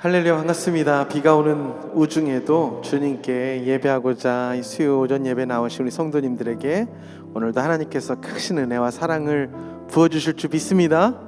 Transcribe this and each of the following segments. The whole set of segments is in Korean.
할렐루야, 반갑습니다. 비가 오는 우중에도 주님께 예배하고자 이 수요 오전 예배 나오신 우리 성도님들에게 오늘도 하나님께서 크신 은혜와 사랑을 부어주실 줄 믿습니다.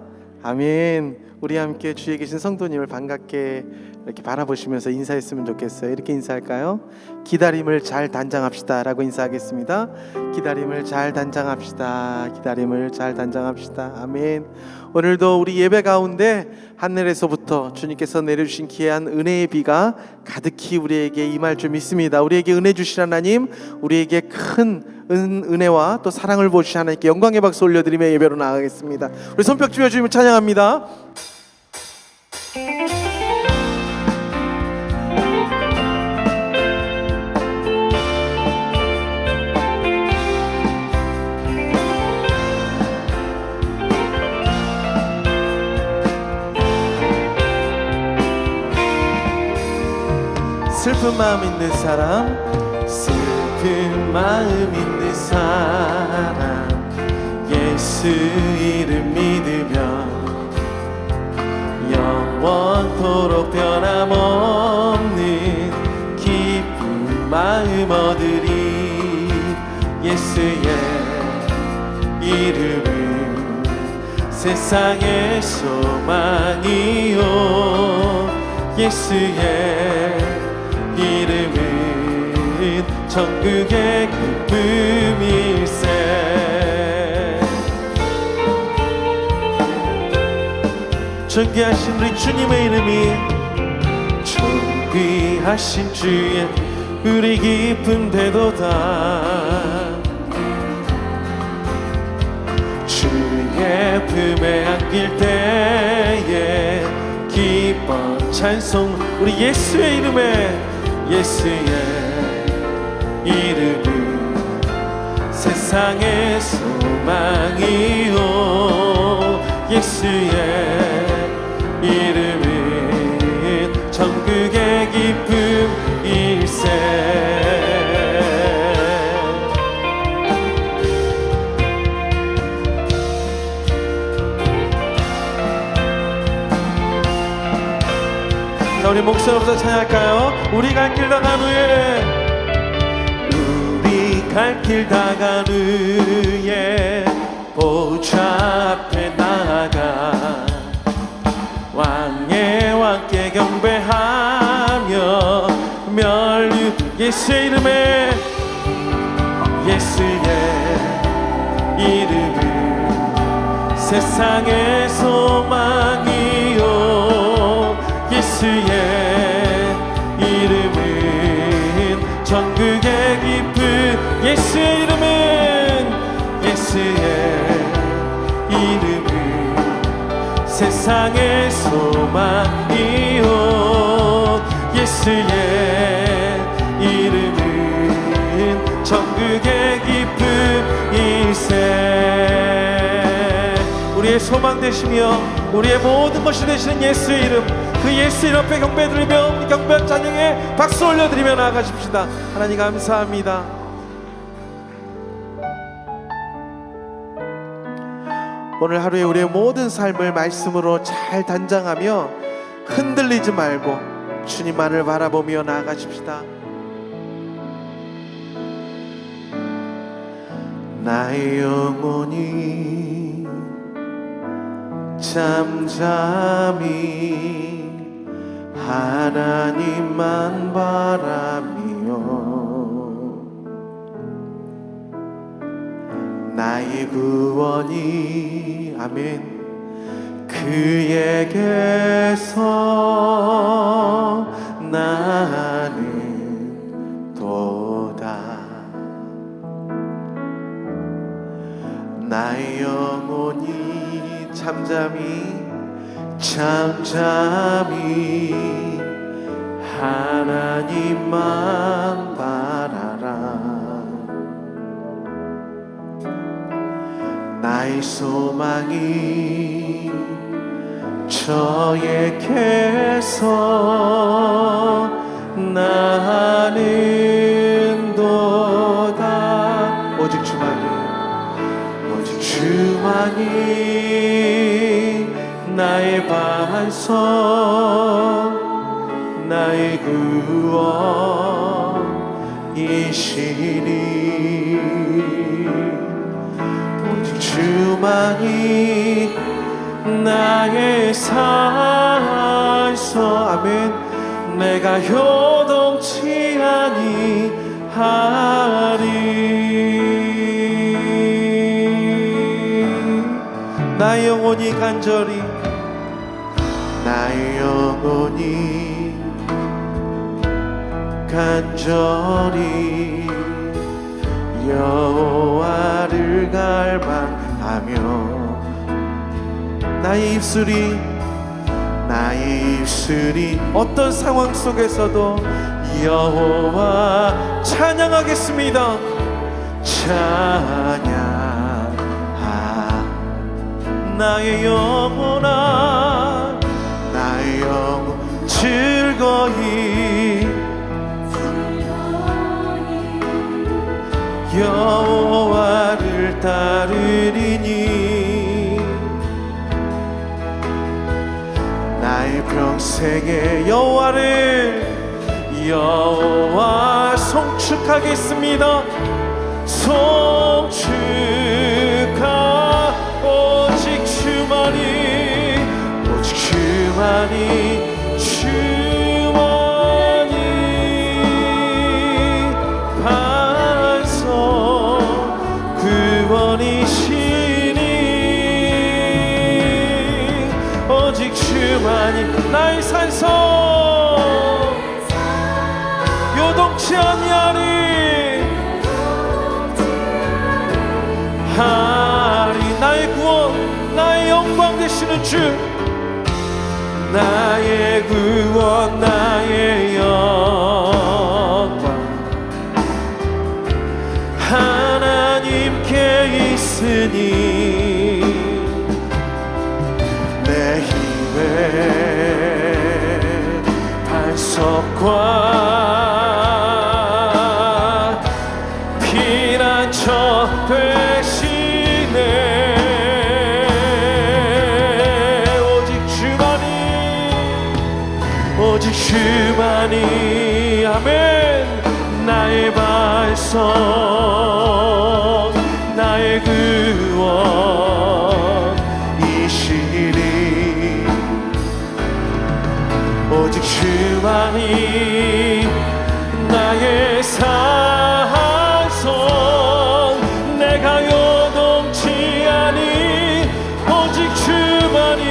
아멘. 우리 함께 주위에 계신 성도님을 반갑게 이렇게 바라보시면서 인사했으면 좋겠어요. 이렇게 인사할까요? 기다림을 잘 단장합시다 라고 인사하겠습니다. 기다림을 잘 단장합시다. 기다림을 잘 단장합시다. 아멘. 오늘도 우리 예배 가운데 하늘에서부터 주님께서 내려주신 귀한 은혜의 비가 가득히 우리에게 임할 줄 믿습니다. 우리에게 은혜 주신 하나님, 우리에게 큰 은혜와 또 사랑을 보여주신 하나님께 영광의 박수 올려드리며 예배로 나아가겠습니다. 우리 손뼉 주며 주님을 찬양합니다. 슬픈 마음 있는 사람, 슬픈 마음 있는 사람, 예수 이름 믿으면 영원토록 변함없는 기쁜 마음 얻으리. 예수의 이름은 세상의 소망이요, 예수의 이름은 천국의 기쁨일세. 존귀하신 우리 주님의 이름이, 존귀하신 주의 우리 기쁨 되도다. 주의 품에 안길 때에 기뻐 찬송. 우리 예수의 이름에, 예수의 이름은 세상의 소망이요, 예수의 이름은 천국의 기쁨일세. 자, 우리 목소리부터 찬양할까요? 우리 갈 길 다 간 후에, 우리 갈 길 다 간 후에 보좌 앞에 나아가 왕의 왕께 경배하며 멸류. 예수의 이름에, 예수의 이름은 세상의 소망이요, 예수의 이름은 천국의 기쁨. 예수의 이름은, 예수의 이름은 세상의 소망이요, 예수의 이름은 천국의 기쁨일세. 우리의 소망 되시며 우리의 모든 것이 되시는 예수의 이름, 그 예수 이름 앞에 경배 드리며 경배 찬양에 박수 올려드리며 나아가십시다. 하나님 감사합니다. 오늘 하루에 우리의 모든 삶을 말씀으로 잘 단장하며 흔들리지 말고 주님만을 바라보며 나아가십시다. 나의 영혼이 잠잠히 하나님만 바라며 나의 구원이, 아멘, 그에게서 나는 도다. 나의 영혼이 잠잠히 하나님만 바라라. 나의 소망이 저에게서 나는 도다. 오직 주만이, 오직 주만이 나의 반석, 나의 구원이시니 오직 주만이 나의 산소 아멘 내가 요동치 아니하리 나의 영혼이 간절히 나의 영혼이 간절히 여호와를 갈망하며 나의 입술이 어떤 상황 속에서도 여호와 찬양하겠습니다. 찬양 나의 영혼아 나의 영혼 즐거이 여호와를 따르리니 나의 평생에 여호와 송축하겠습니다. 송축하 오직 주만이 반석 구원이시니 오직 주만이 나의 산소 요동치 아니하리 나의 구원 나의 영광 되시는 주 나의 구원 나의 영광 하나님께 있으니 내 힘의 반석과 피난처 되시네 오직 주만이 아멘 나의 반석 나의 구원이시니 오직 주만이 나의 산성 내가 요동치 아니 오직 주만이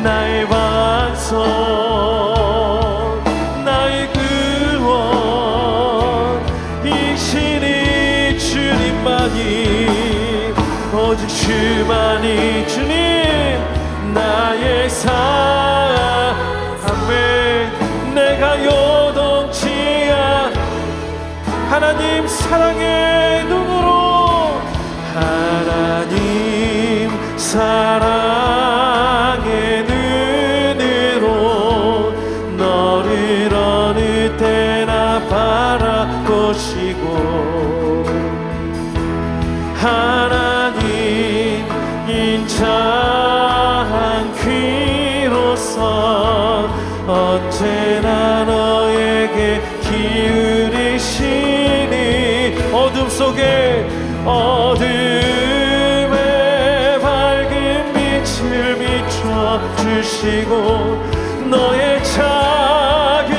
나의 반석 나의 구원이시니 주님만이 오직 주만이 주님 나의 아멘 내가 요동치 하나님 사랑의 눈으로 하나님 사랑의 눈으로 너를 어느 때나 바라보시고 하나님 인자한 귀로서 언제나 너에게 기울이시니 어둠 속에 어둠에 밝은 빛을 비춰주시고 너의 작은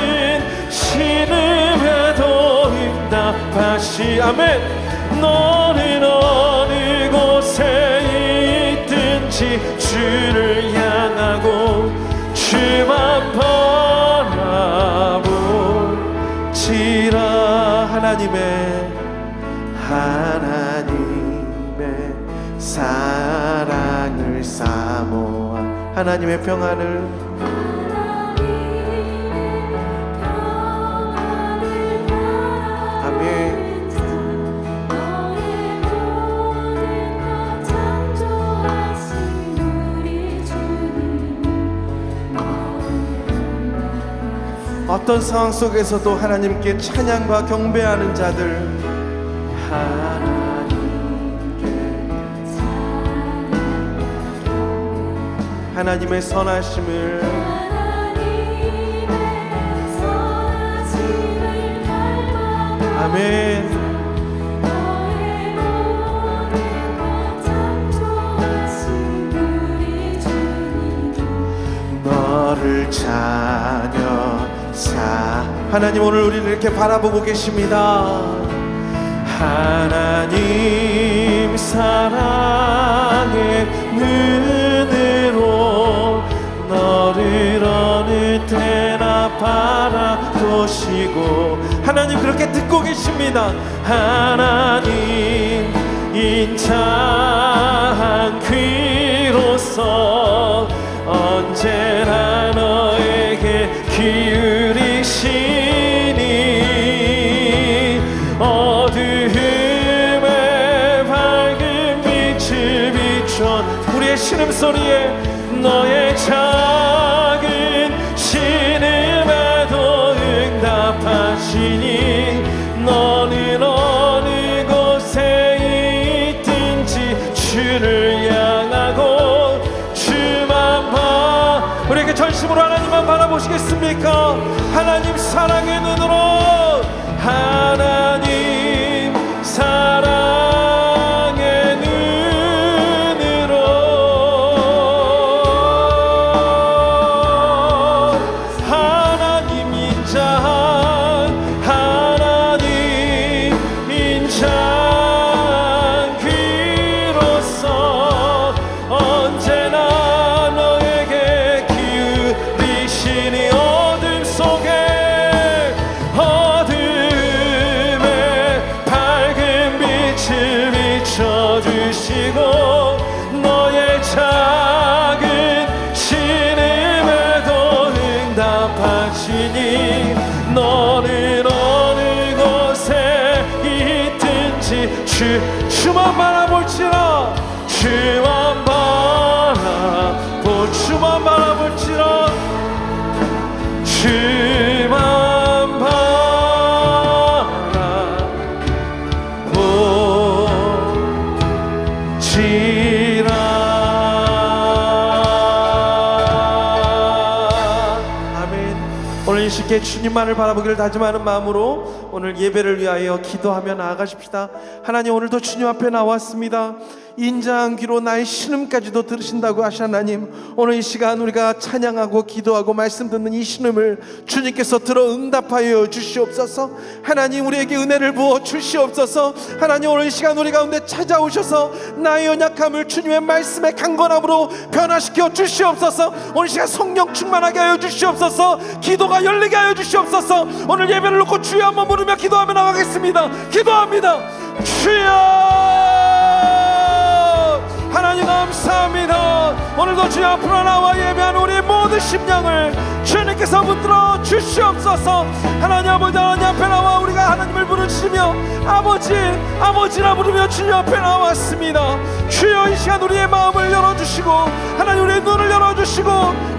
신음에도 응답하시 아멘 너는 어느 곳에 있든지 주를 향하고 주만 바라보지라 하나님의 사랑을 사모한 하나님의 평안을 어떤 상황 속에서도 하나님께 찬양과 경배하는 자들 하나님께 하나님의 선하심을 아멘. 너를 자녀 하나님 오늘 우리를 이렇게 바라보고 계십니다. 하나님 사랑의 눈으로 너를 어느 때나 바라보시고 하나님 그렇게 듣고 계십니다. 하나님 인자한 귀로서 언제나 너에게 기울이시니 어두움에 밝은 빛을 비춰 우리의 신음소리에 너의 작은 신음에도 응답하시니 너는 어느 곳에 있든지 주를 향하고 주만 우리에게 전심으로 하나님만 바라보시겠습니까? 하나님 사랑의 눈으로 하나님 사랑의 눈으로 하나님 인자한 귀로서 언제나 주시고 너의 작은 신음에도 응답하시니 너는 어느 곳에 있든지 주만 바라볼지라 주만 바라볼지라 주만 아멘. 오늘 이 시기에 주님만을 바라보기를 다짐하는 마음으로 오늘 예배를 위하여 기도하며 나아가십시다. 하나님 오늘도 주님 앞에 나왔습니다. 인자한 귀로 나의 신음까지도 들으신다고 하신 하나님, 오늘 이 시간 우리가 찬양하고 기도하고 말씀 듣는 이 신음을 주님께서 들어 응답하여 주시옵소서. 하나님 우리에게 은혜를 부어 주시옵소서. 하나님 오늘 이 시간 우리 가운데 찾아오셔서 나의 연약함을 주님의 말씀의 강건함으로 변화시켜 주시옵소서. 오늘 이 시간 성령 충만하게 하여 주시옵소서. 기도가 열리게 하여 주시옵소서. 오늘 예배를 놓고 주여 한번 부르며 기도하며 나가겠습니다. 기도합니다. 주여 하나님 감사합니다. 오늘도 주여 앞으로 나와 예배하는 우리의 모든 심령을 주님께서 붙들어 주시옵소서. 하나님 아버지 하나님 앞에 나와 우리가 하나님을 부르시며 아버지라 부르며 주님 앞에 나왔습니다. 주여 이 시간 우리의 마음을 열어주시고 하나님 우리의 눈을 열어주시고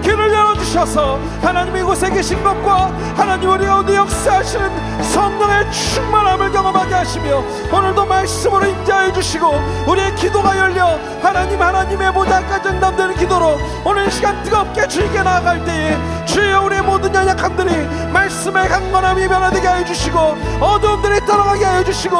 귀를 열어주셔서 하나님 이곳에 계신 것과 하나님 우리 가운데 역사하시는 성령의 충만함을 경험하게 하시며 오늘도 말씀으로 임재하여 주시고 우리의 기도가 열려 하나님의 보좌까지 응답되는 기도로 오늘 이 시간 뜨겁게 주님께 나아갈 때에 주여 우리의 모든 연약함들이 말씀의 강건함이 변화되게 하여 주시고 어두움들이 떠나가게 하여 주시고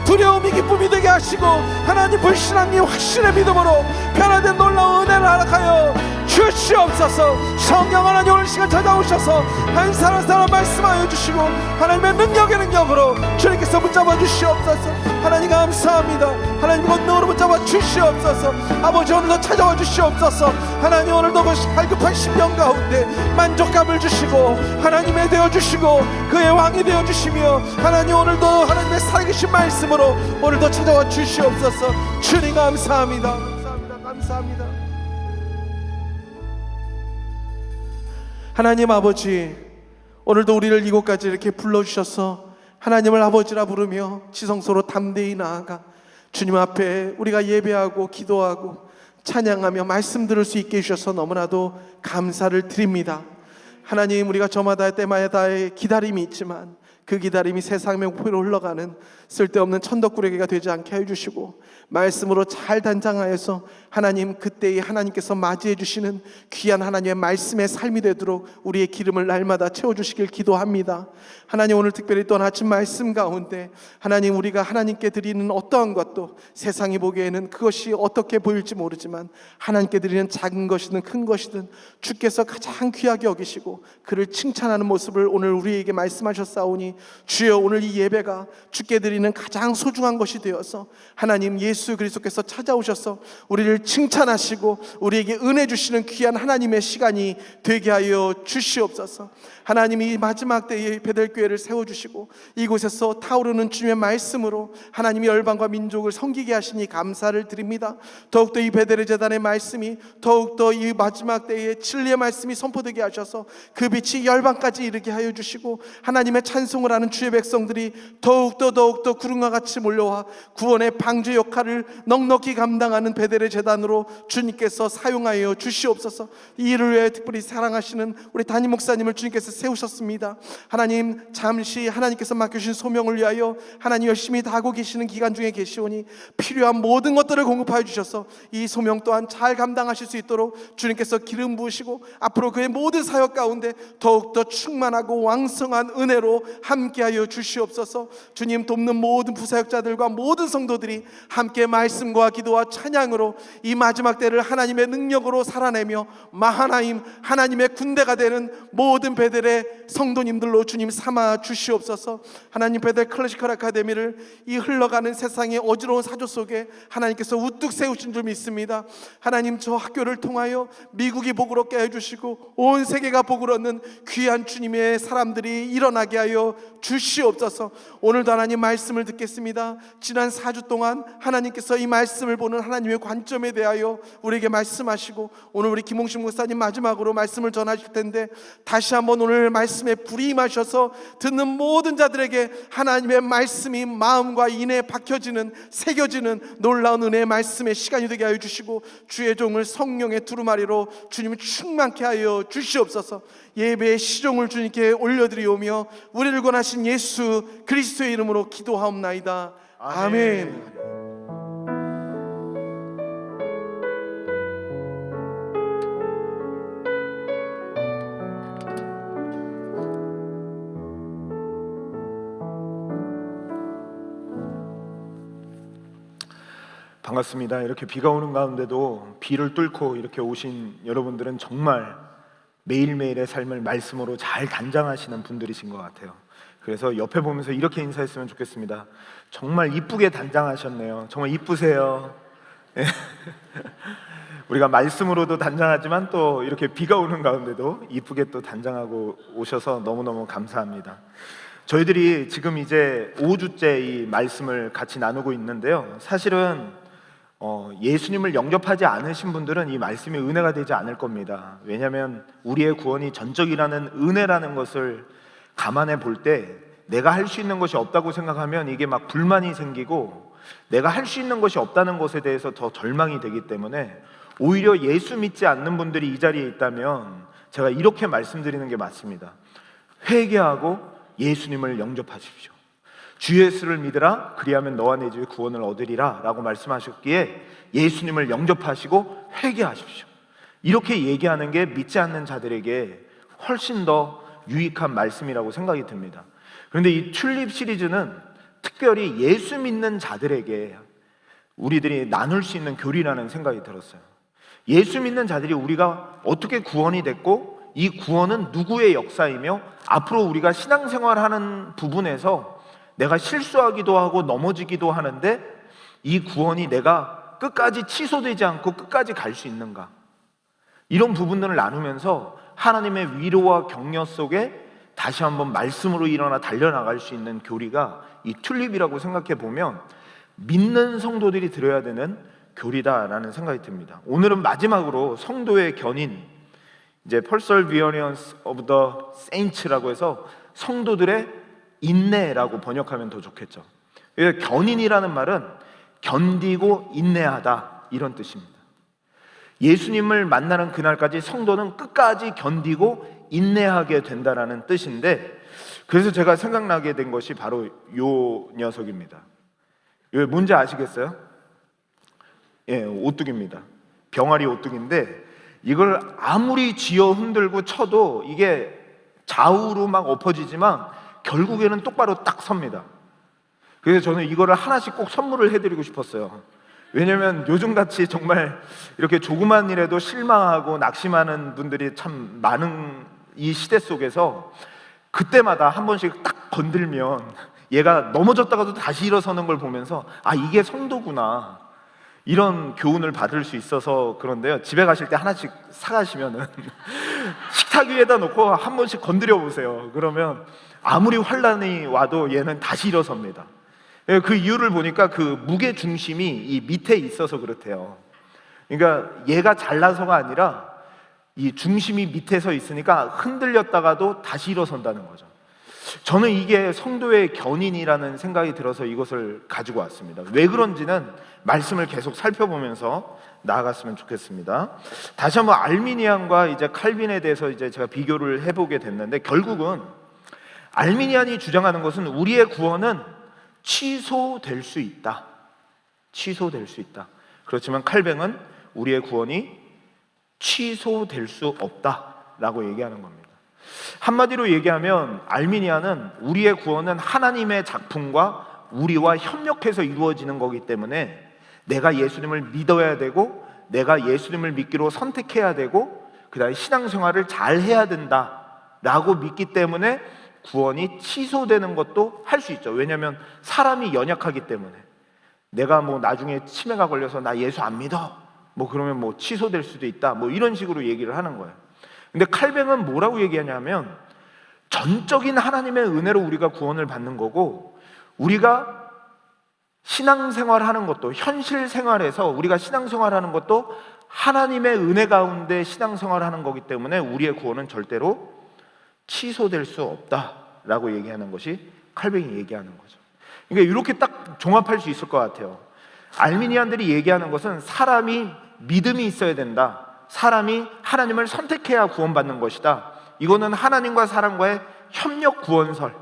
두려움이 기쁨이 되게 하시고 하나님 불신앙이 확신의 믿음으로 변화된 놀라운 은혜를 허락하여 주시옵소서. 성령 하나님 오늘 시간 찾아오셔서 한 사람 한 사람 말씀하여 주시고 하나님의 능력으로 주님께서 붙잡아 주시옵소서. 하나님 감사합니다. 하나님 권능으로 붙잡아 주시옵소서. 아버지 오늘도 찾아와 주시옵소서. 하나님 오늘도 그 갈급한 심령 가운데 만족감을 주시고 하나님의 되어주시고 그의 왕이 되어주시며 하나님 오늘도 하나님의 살아계신 말씀으로 오늘도 찾아와 주시옵소서. 주님 감사합니다. 감사합니다. 하나님 아버지 오늘도 우리를 이곳까지 이렇게 불러주셔서 하나님을 아버지라 부르며 지성소로 담대히 나아가 주님 앞에 우리가 예배하고 기도하고 찬양하며 말씀 들을 수 있게 해주셔서 너무나도 감사를 드립니다. 하나님 우리가 저마다 때마다의 기다림이 있지만 그 기다림이 세상의 목표로 흘러가는 쓸데없는 천덕꾸러기가 되지 않게 해주시고 말씀으로 잘 단장하여서 하나님 그때에 하나님께서 맞이해 주시는 귀한 하나님의 말씀의 삶이 되도록 우리의 기름을 날마다 채워주시길 기도합니다. 하나님, 오늘 특별히 또 아침 말씀 가운데 하나님, 우리가 하나님께 드리는 어떠한 것도 세상이 보기에는 그것이 어떻게 보일지 모르지만 하나님께 드리는 작은 것이든 큰 것이든 주께서 가장 귀하게 여기시고 그를 칭찬하는 모습을 오늘 우리에게 말씀하셨사오니, 주여, 오늘 이 예배가 주께 드리는 가장 소중한 것이 되어서 하나님 예수 그리스도께서 찾아오셔서 우리를 칭찬하시고 우리에게 은혜 주시는 귀한 하나님의 시간이 되게 하여 주시옵소서. 하나님, 이 마지막 때에 베델교회를 세워주시고 이곳에서 타오르는 주님의 말씀으로 하나님이 열방과 민족을 섬기게 하시니 감사를 드립니다. 더욱더 이 베델의 제단의 말씀이 더욱더 이 마지막 때에 진리의 말씀이 선포되게 하셔서 그 빛이 열방까지 이르게 하여 주시고 하나님의 찬송을 하는 주의 백성들이 더욱더 구름과 같이 몰려와 구원의 방주 역할을 넉넉히 감당하는 베델의 제단으로 주님께서 사용하여 주시옵소서. 이 일을 위해 특별히 사랑하시는 우리 담임 목사님을 주님께서 세우셨습니다. 하나님, 잠시 하나님께서 맡겨주신 소명을 위하여 하나님 열심히 다하고 계시는 기간 중에 계시오니 필요한 모든 것들을 공급하여 주셔서 이 소명 또한 잘 감당하실 수 있도록 주님께서 기름 부으시고 앞으로 그의 모든 사역 가운데 더욱더 충만하고 왕성한 은혜로 함께하여 주시옵소서. 주님, 돕는 모든 부사역자들과 모든 성도들이 함께 말씀과 기도와 찬양으로 이 마지막 때를 하나님의 능력으로 살아내며 마하나임 하나님의 군대가 되는 모든 베델의 성도님들로 주님 삼아 주시옵소서. 하나님, 베델 클래시컬 아카데미를 이 흘러가는 세상의 어지러운 사조 속에 하나님께서 우뚝 세우신 줄 믿습니다. 하나님, 저 학교를 통하여 미국이 복을 얻게 해주시고 온 세계가 복을 얻는 귀한 주님의 사람들이 일어나게 하여 주시옵소서. 오늘도 하나님 말씀을 듣겠습니다. 지난 4주 동안 하나님께서 이 말씀을 보는 하나님의 관점에 대하여 우리에게 말씀하시고 오늘 우리 김홍식 목사님 마지막으로 말씀을 전하실 텐데 다시 한번 오늘 말씀에 불이 임하셔서 듣는 모든 자들에게 하나님의 말씀이 마음과 인에 박혀지는 새겨지는 놀라운 은혜의 말씀의 시간이 되게 하여 주시고 주의 종을 성령의 두루마리로 주님을 충만케 하여 주시옵소서. 예배의 시종을 주님께 올려드리오며 우리를 권하신 예수 그리스도의 이름으로 기도하옵나이다. 아멘. 반갑습니다. 이렇게 비가 오는 가운데도 비를 뚫고 이렇게 오신 여러분들은 정말 매일매일의 삶을 말씀으로 잘 단장하시는 분들이신 것 같아요. 그래서 옆에 보면서 이렇게 인사했으면 좋겠습니다. 정말 이쁘게 단장하셨네요. 정말 이쁘세요. 우리가 말씀으로도 단장하지만 또 이렇게 비가 오는 가운데도 이쁘게 또 단장하고 오셔서 너무너무 감사합니다. 저희들이 지금 이제 5주째 이 말씀을 같이 나누고 있는데요, 사실은 예수님을 영접하지 않으신 분들은 이 말씀이 은혜가 되지 않을 겁니다. 왜냐하면 우리의 구원이 전적이라는 은혜라는 것을 감안해 볼 때 내가 할 수 있는 것이 없다고 생각하면 이게 막 불만이 생기고 내가 할 수 있는 것이 없다는 것에 대해서 더 절망이 되기 때문에 오히려 예수 믿지 않는 분들이 이 자리에 있다면 제가 이렇게 말씀드리는 게 맞습니다. 회개하고 예수님을 영접하십시오. 주 예수를 믿으라, 그리하면 너와 내 집이 구원을 얻으리라 라고 말씀하셨기에 예수님을 영접하시고 회개하십시오. 이렇게 얘기하는 게 믿지 않는 자들에게 훨씬 더 유익한 말씀이라고 생각이 듭니다. 그런데 이 튤립 시리즈는 특별히 예수 믿는 자들에게 우리들이 나눌 수 있는 교리라는 생각이 들었어요. 예수 믿는 자들이 우리가 어떻게 구원이 됐고 이 구원은 누구의 역사이며 앞으로 우리가 신앙생활하는 부분에서 내가 실수하기도 하고 넘어지기도 하는데 이 구원이 내가 끝까지 취소되지 않고 끝까지 갈 수 있는가, 이런 부분들을 나누면서 하나님의 위로와 격려 속에 다시 한번 말씀으로 일어나 달려나갈 수 있는 교리가 이 튤립이라고 생각해 보면 믿는 성도들이 들어야 되는 교리다라는 생각이 듭니다. 오늘은 마지막으로 성도의 견인, 이제 Perseverance of the Saints라고 해서 성도들의 인내라고 번역하면 더 좋겠죠. 견인이라는 말은 견디고 인내하다, 이런 뜻입니다. 예수님을 만나는 그날까지 성도는 끝까지 견디고 인내하게 된다라는 뜻인데, 그래서 제가 생각나게 된 것이 바로 요 녀석입니다. 이거 뭔지 아시겠어요? 예, 오뚜기입니다. 병아리 오뚜기인데 이걸 아무리 쥐어 흔들고 쳐도 이게 좌우로 막 엎어지지만 결국에는 똑바로 딱 섭니다. 그래서 저는 이거를 하나씩 꼭 선물을 해드리고 싶었어요. 왜냐면 요즘같이 정말 이렇게 조그만 일에도 실망하고 낙심하는 분들이 참 많은 이 시대 속에서 그때마다 한 번씩 딱 건들면 얘가 넘어졌다가도 다시 일어서는 걸 보면서 아, 이게 성도구나, 이런 교훈을 받을 수 있어서 그런데요, 집에 가실 때 하나씩 사가시면은 식탁 위에다 놓고 한 번씩 건드려 보세요. 그러면 아무리 환란이 와도 얘는 다시 일어섭니다. 그 이유를 보니까 그 무게 중심이 이 밑에 있어서 그렇대요. 그러니까 얘가 잘나서가 아니라 이 중심이 밑에 서 있으니까 흔들렸다가도 다시 일어선다는 거죠. 저는 이게 성도의 견인이라는 생각이 들어서 이것을 가지고 왔습니다. 왜 그런지는 말씀을 계속 살펴보면서 나아갔으면 좋겠습니다. 다시 한번 알미니안과 이제 칼빈에 대해서 이제 제가 비교를 해보게 됐는데, 결국은 알미니안이 주장하는 것은 우리의 구원은 취소될 수 있다. 취소될 수 있다. 그렇지만 칼뱅은 우리의 구원이 취소될 수 없다라고 얘기하는 겁니다. 한마디로 얘기하면 알미니아는 우리의 구원은 하나님의 작품과 우리와 협력해서 이루어지는 거기 때문에 내가 예수님을 믿어야 되고 내가 예수님을 믿기로 선택해야 되고 그 다음에 신앙생활을 잘 해야 된다라고 믿기 때문에 구원이 취소되는 것도 할 수 있죠. 왜냐하면 사람이 연약하기 때문에. 내가 뭐 나중에 치매가 걸려서 나 예수 안 믿어 뭐 그러면 뭐 취소될 수도 있다 뭐 이런 식으로 얘기를 하는 거예요. 근데 칼뱅은 뭐라고 얘기하냐면 전적인 하나님의 은혜로 우리가 구원을 받는 거고, 우리가 신앙생활하는 것도, 현실 생활에서 우리가 신앙생활하는 것도 하나님의 은혜 가운데 신앙생활하는 거기 때문에 우리의 구원은 절대로 취소될 수 없다라고 얘기하는 것이 칼뱅이 얘기하는 거죠. 그러니까 이렇게 딱 종합할 수 있을 것 같아요. 알미니안들이 얘기하는 것은 사람이 믿음이 있어야 된다, 사람이 하나님을 선택해야 구원받는 것이다, 이거는 하나님과 사람과의 협력 구원설,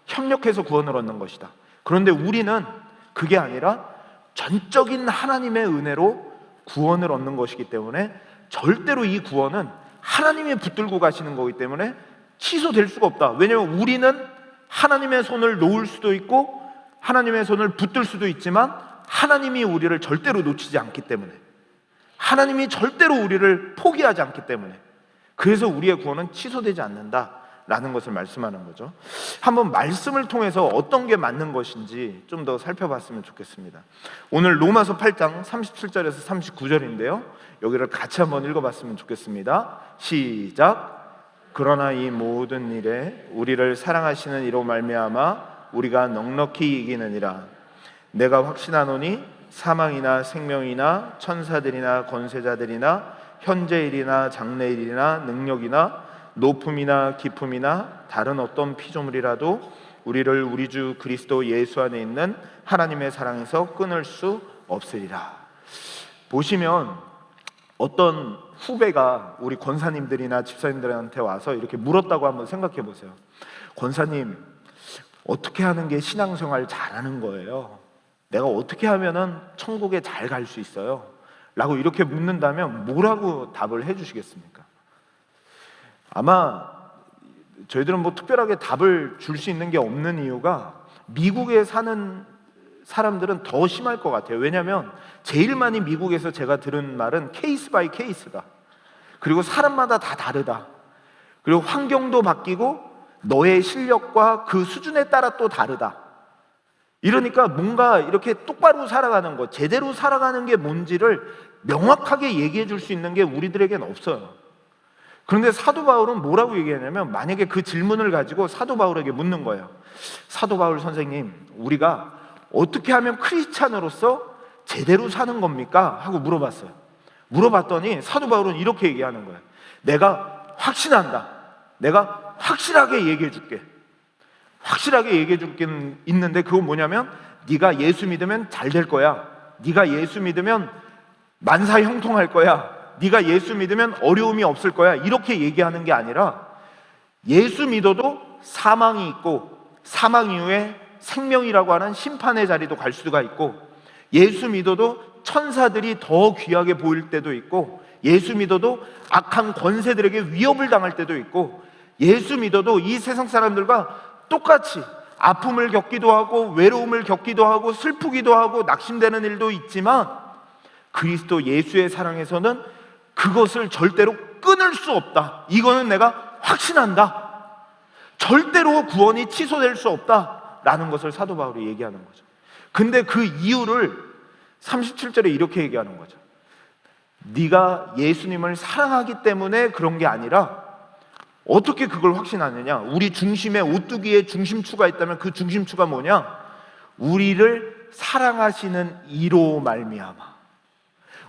협력해서 구원을 얻는 것이다. 그런데 우리는 그게 아니라 전적인 하나님의 은혜로 구원을 얻는 것이기 때문에 절대로 이 구원은 하나님이 붙들고 가시는 거기 때문에 취소될 수가 없다. 왜냐하면 우리는 하나님의 손을 놓을 수도 있고 하나님의 손을 붙들 수도 있지만 하나님이 우리를 절대로 놓치지 않기 때문에, 하나님이 절대로 우리를 포기하지 않기 때문에, 그래서 우리의 구원은 취소되지 않는다라는 것을 말씀하는 거죠. 한번 말씀을 통해서 어떤 게 맞는 것인지 좀 더 살펴봤으면 좋겠습니다. 오늘 로마서 8장 37절에서 39절인데요, 여기를 같이 한번 읽어봤으면 좋겠습니다. 시작. 그러나 이 모든 일에 우리를 사랑하시는 이로 말미암아 우리가 넉넉히 이기느니라. 내가 확신하노니 사망이나 생명이나 천사들이나 권세자들이나 현재일이나 장래일이나 능력이나 높음이나 깊음이나 다른 어떤 피조물이라도 우리를 우리 주 그리스도 예수 안에 있는 하나님의 사랑에서 끊을 수 없으리라. 보시면 어떤 후배가 우리 권사님들이나 집사님들한테 와서 이렇게 물었다고 한번 생각해 보세요. 권사님, 어떻게 하는 게 신앙생활 잘하는 거예요? 내가 어떻게 하면은 천국에 잘 갈 수 있어요? 라고 이렇게 묻는다면 뭐라고 답을 해주시겠습니까? 아마 저희들은 뭐 특별하게 답을 줄 수 있는 게 없는 이유가, 미국에 사는 사람들은 더 심할 것 같아요. 왜냐하면 제일 많이 미국에서 제가 들은 말은 케이스 바이 케이스다. 그리고 사람마다 다 다르다. 그리고 환경도 바뀌고 너의 실력과 그 수준에 따라 또 다르다. 이러니까 뭔가 이렇게 똑바로 살아가는 것, 제대로 살아가는 게 뭔지를 명확하게 얘기해 줄 수 있는 게 우리들에겐 없어요. 그런데 사도 바울은 뭐라고 얘기하냐면, 만약에 그 질문을 가지고 사도 바울에게 묻는 거예요. 사도 바울 선생님, 우리가 어떻게 하면 크리스찬으로서 제대로 사는 겁니까? 하고 물어봤어요. 물어봤더니 사도 바울은 이렇게 얘기하는 거예요. 내가 확신한다. 내가 확실하게 얘기해 줄게. 확실하게 얘기해 줄 게 있는데 그건 뭐냐면, 네가 예수 믿으면 잘 될 거야. 네가 예수 믿으면 만사 형통할 거야. 네가 예수 믿으면 어려움이 없을 거야. 이렇게 얘기하는 게 아니라, 예수 믿어도 사망이 있고 사망 이후에 생명이라고 하는 심판의 자리도 갈 수가 있고, 예수 믿어도 천사들이 더 귀하게 보일 때도 있고, 예수 믿어도 악한 권세들에게 위협을 당할 때도 있고, 예수 믿어도 이 세상 사람들과 똑같이 아픔을 겪기도 하고 외로움을 겪기도 하고 슬프기도 하고 낙심되는 일도 있지만, 그리스도 예수의 사랑에서는 그것을 절대로 끊을 수 없다. 이거는 내가 확신한다. 절대로 구원이 취소될 수 없다라는 것을 사도 바울이 얘기하는 거죠. 근데 그 이유를 37절에 이렇게 얘기하는 거죠. 네가 예수님을 사랑하기 때문에 그런 게 아니라, 어떻게 그걸 확신하느냐? 우리 중심에 오뚜기의 중심추가 있다면 그 중심추가 뭐냐? 우리를 사랑하시는 이로 말미암아.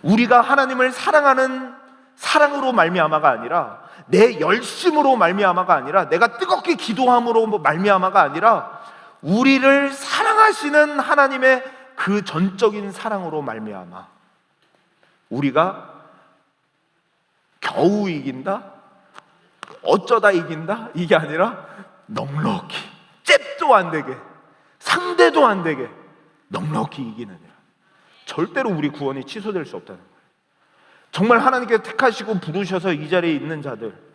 우리가 하나님을 사랑하는 사랑으로 말미암아가 아니라, 내 열심으로 말미암아가 아니라, 내가 뜨겁게 기도함으로 말미암아가 아니라, 우리를 사랑하시는 하나님의 그 전적인 사랑으로 말미암아 우리가 겨우 이긴다? 어쩌다 이긴다? 이게 아니라 넉넉히, 잽도 안 되게, 상대도 안 되게 넉넉히 이기느니라. 절대로 우리 구원이 취소될 수 없다는 거예요. 정말 하나님께서 택하시고 부르셔서 이 자리에 있는 자들,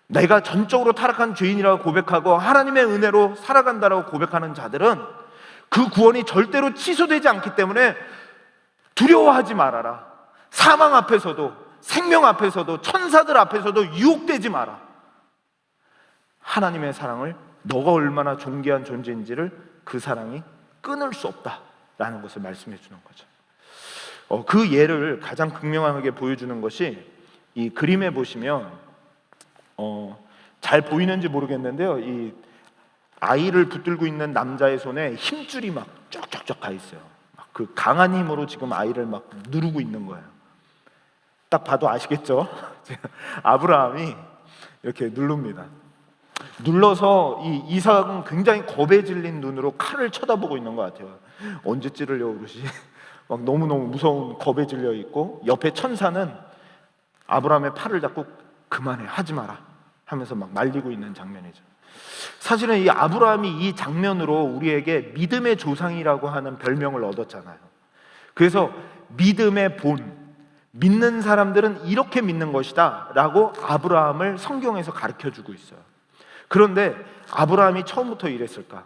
내가 전적으로 타락한 죄인이라고 고백하고 하나님의 은혜로 살아간다라고 고백하는 자들은 그 구원이 절대로 취소되지 않기 때문에 두려워하지 말아라. 사망 앞에서도, 생명 앞에서도, 천사들 앞에서도 유혹되지 마라. 하나님의 사랑을, 너가 얼마나 존귀한 존재인지를 그 사랑이 끊을 수 없다라는 것을 말씀해 주는 거죠. 그 예를 가장 극명하게 보여주는 것이 이 그림에 보시면 잘 보이는지 모르겠는데요, 이 아이를 붙들고 있는 남자의 손에 힘줄이 막 쫙쫙쫙 가 있어요. 그 강한 힘으로 지금 아이를 막 누르고 있는 거예요. 딱 봐도 아시겠죠? 아브라함이 이렇게 누릅니다. 눌러서 이 이삭은 굉장히 겁에 질린 눈으로 칼을 쳐다보고 있는 것 같아요. 언제 찌르려고 그러지? 막 너무너무 무서운 겁에 질려 있고, 옆에 천사는 아브라함의 팔을 잡고 그만해, 하지 마라 하면서 막 말리고 있는 장면이죠. 사실은 이 아브라함이 이 장면으로 우리에게 믿음의 조상이라고 하는 별명을 얻었잖아요. 그래서 믿음의 본, 믿는 사람들은 이렇게 믿는 것이다 라고 아브라함을 성경에서 가르쳐주고 있어요. 그런데 아브라함이 처음부터 이랬을까?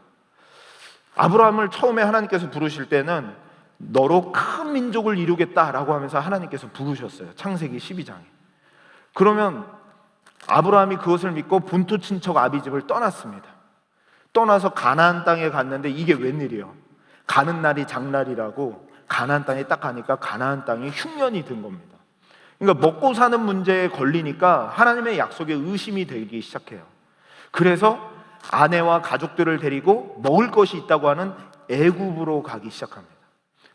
아브라함을 처음에 하나님께서 부르실 때는 너로 큰 민족을 이루겠다라고 하면서 하나님께서 부르셨어요. 창세기 12장에. 그러면 아브라함이 그것을 믿고 본토 친척 아비집을 떠났습니다. 떠나서 가나안 땅에 갔는데 이게 웬일이에요? 가는 날이 장날이라고 가나안 땅에 딱 가니까 가나안 땅이 흉년이 든 겁니다. 그러니까 먹고 사는 문제에 걸리니까 하나님의 약속에 의심이 되기 시작해요. 그래서 아내와 가족들을 데리고 먹을 것이 있다고 하는 애굽으로 가기 시작합니다.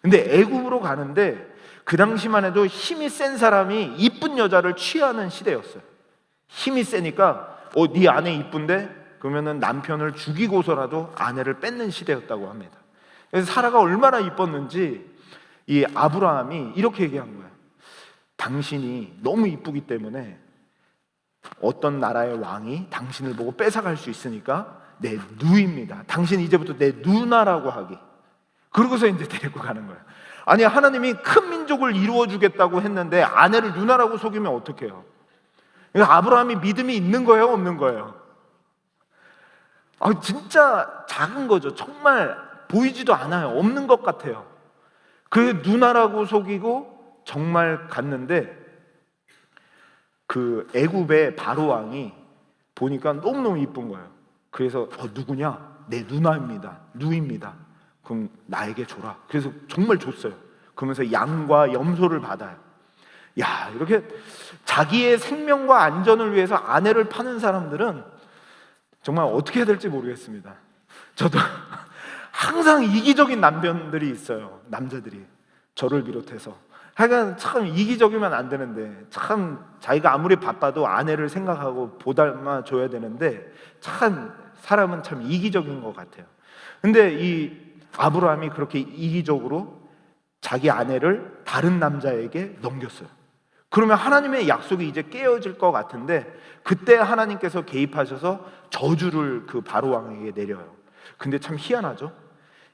근데 애굽으로 가는데 그 당시만 해도 힘이 센 사람이 이쁜 여자를 취하는 시대였어요. 힘이 세니까 네 아내 이쁜데? 그러면은 남편을 죽이고서라도 아내를 뺏는 시대였다고 합니다. 그래서 사라가 얼마나 이뻤는지 이 아브라함이 이렇게 얘기한 거예요. 당신이 너무 이쁘기 때문에 어떤 나라의 왕이 당신을 보고 뺏어갈 수 있으니까 내 누입니다. 당신 이제부터 내 누나라고 하기. 그러고서 이제 데리고 가는 거예요. 아니, 하나님이 큰 민족을 이루어 주겠다고 했는데 아내를 누나라고 속이면 어떡해요? 그러니까 아브라함이 믿음이 있는 거예요, 없는 거예요? 진짜 작은 거죠. 정말 보이지도 않아요. 없는 것 같아요. 그 누나라고 속이고 정말 갔는데 그 애굽의 바로 왕이 보니까 너무너무 이쁜 거예요. 그래서 누구냐? 내 누나입니다. 누입니다. 그럼 나에게 줘라. 그래서 정말 줬어요. 그러면서 양과 염소를 받아요. 야, 이렇게 자기의 생명과 안전을 위해서 아내를 파는 사람들은 정말 어떻게 해야 될지 모르겠습니다. 저도 항상 이기적인 남편들이 있어요. 남자들이 저를 비롯해서. 하여간 참 이기적이면 안 되는데, 참 자기가 아무리 바빠도 아내를 생각하고 보담아 줘야 되는데 참 사람은 참 이기적인 것 같아요. 근데 이 아브라함이 그렇게 이기적으로 자기 아내를 다른 남자에게 넘겼어요. 그러면 하나님의 약속이 이제 깨어질 것 같은데 그때 하나님께서 개입하셔서 저주를 그 바로 왕에게 내려요. 근데 참 희한하죠.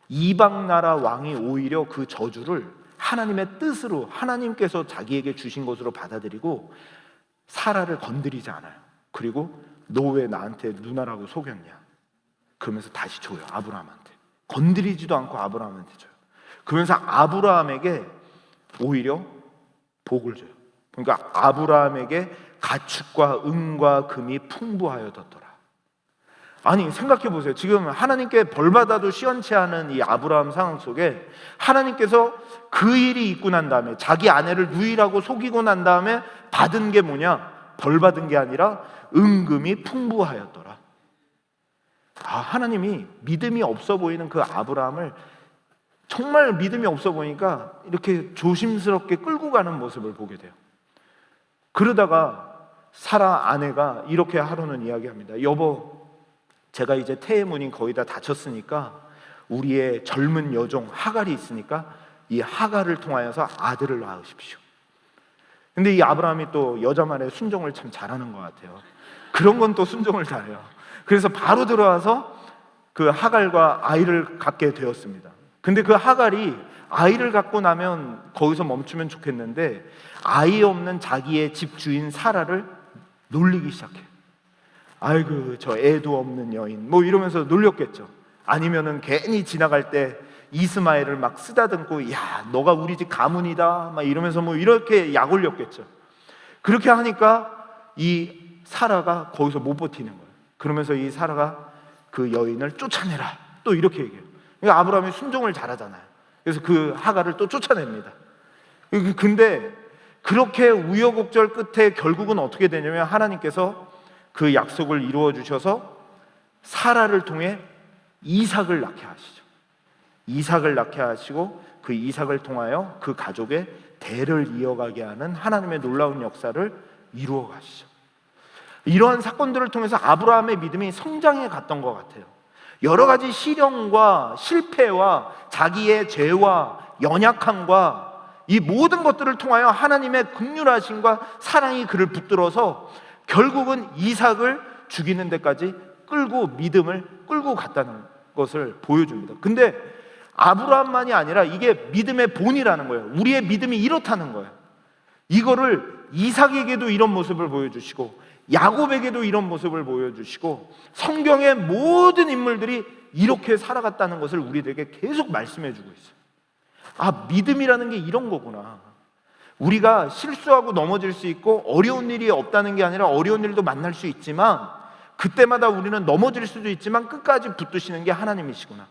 이방 나라 왕이 오히려 그 저주를 하나님의 뜻으로 하나님께서 자기에게 주신 것으로 받아들이고 사라를 건드리지 않아요. 그리고 너 왜 나한테 누나라고 속였냐? 그러면서 다시 줘요. 아브라함한테. 건드리지도 않고 아브라함한테 줘요. 그러면서 아브라함에게 오히려 복을 줘요. 그러니까 아브라함에게 가축과 은과 금이 풍부하여졌더라. 아니 생각해 보세요. 지금 하나님께 벌받아도 시원치 않은 이 아브라함 상황 속에 하나님께서 그 일이 있고 난 다음에 자기 아내를 누이라고 속이고 난 다음에 받은 게 뭐냐? 벌받은 게 아니라 은금이 풍부하였더라. 하나님이 믿음이 없어 보이는 그 아브라함을 정말 믿음이 없어 보니까 이렇게 조심스럽게 끌고 가는 모습을 보게 돼요. 그러다가 사라 아내가 이렇게 하루는 이야기합니다. 여보, 제가 이제 태의 문이 거의 다 닫혔으니까 우리의 젊은 여종 하갈이 있으니까 이 하갈을 통하여서 아들을 낳으십시오. 근데 이 아브라함이 또 여자 말에 순종을 참 잘하는 것 같아요. 그런 건 또 순종을 잘해요. 그래서 바로 들어와서 그 하갈과 아이를 갖게 되었습니다. 근데 그 하갈이 아이를 갖고 나면 거기서 멈추면 좋겠는데 아이 없는 자기의 집 주인 사라를 놀리기 시작해요. 아이고 저 애도 없는 여인 뭐 이러면서 놀렸겠죠. 아니면은 괜히 지나갈 때 이스마엘을 막 쓰다듬고 야 너가 우리 집 가문이다 막 이러면서 뭐 이렇게 약 올렸겠죠. 그렇게 하니까 이 사라가 거기서 못 버티는 거예요. 그러면서 이 사라가 그 여인을 쫓아내라 또 이렇게 얘기해요. 그러니까 아브라함이 순종을 잘하잖아요. 그래서 그 하갈을 또 쫓아냅니다. 근데 그렇게 우여곡절 끝에 결국은 어떻게 되냐면 하나님께서 그 약속을 이루어 주셔서 사라를 통해 이삭을 낳게 하시죠. 이삭을 낳게 하시고 그 이삭을 통하여 그 가족의 대를 이어가게 하는 하나님의 놀라운 역사를 이루어 가시죠. 이러한 사건들을 통해서 아브라함의 믿음이 성장해 갔던 것 같아요. 여러 가지 시련과 실패와 자기의 죄와 연약함과 이 모든 것들을 통하여 하나님의 긍휼하심과 사랑이 그를 붙들어서 결국은 이삭을 죽이는 데까지 믿음을 끌고 갔다는 것을 보여줍니다. 근데 아브라함만이 아니라 이게 믿음의 본이라는 거예요. 우리의 믿음이 이렇다는 거예요. 이거를 이삭에게도 이런 모습을 보여주시고 야곱에게도 이런 모습을 보여주시고 성경의 모든 인물들이 이렇게 살아갔다는 것을 우리들에게 계속 말씀해 주고 있어요. 믿음이라는 게 이런 거구나. 우리가 실수하고 넘어질 수 있고 어려운 일이 없다는 게 아니라 어려운 일도 만날 수 있지만 그때마다 우리는 넘어질 수도 있지만 끝까지 붙드시는 게 하나님이시구나.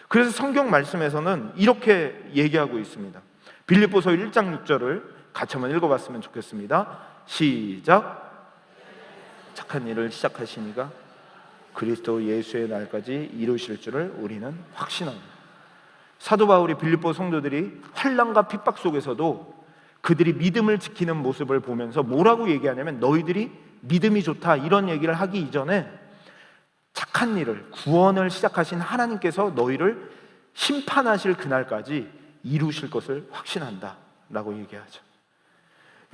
그래서 성경 말씀에서는 이렇게 얘기하고 있습니다. 빌립보서 1장 6절을 같이 한번 읽어봤으면 좋겠습니다. 시작. 착한 일을 시작하시니가 그리스도 예수의 날까지 이루실 줄을 우리는 확신합니다. 사도 바울이 빌립보 성도들이 환난과 핍박 속에서도 그들이 믿음을 지키는 모습을 보면서 뭐라고 얘기하냐면 너희들이 믿음이 좋다 이런 얘기를 하기 이전에 착한 일을 구원을 시작하신 하나님께서 너희를 심판하실 그날까지 이루실 것을 확신한다 라고 얘기하죠.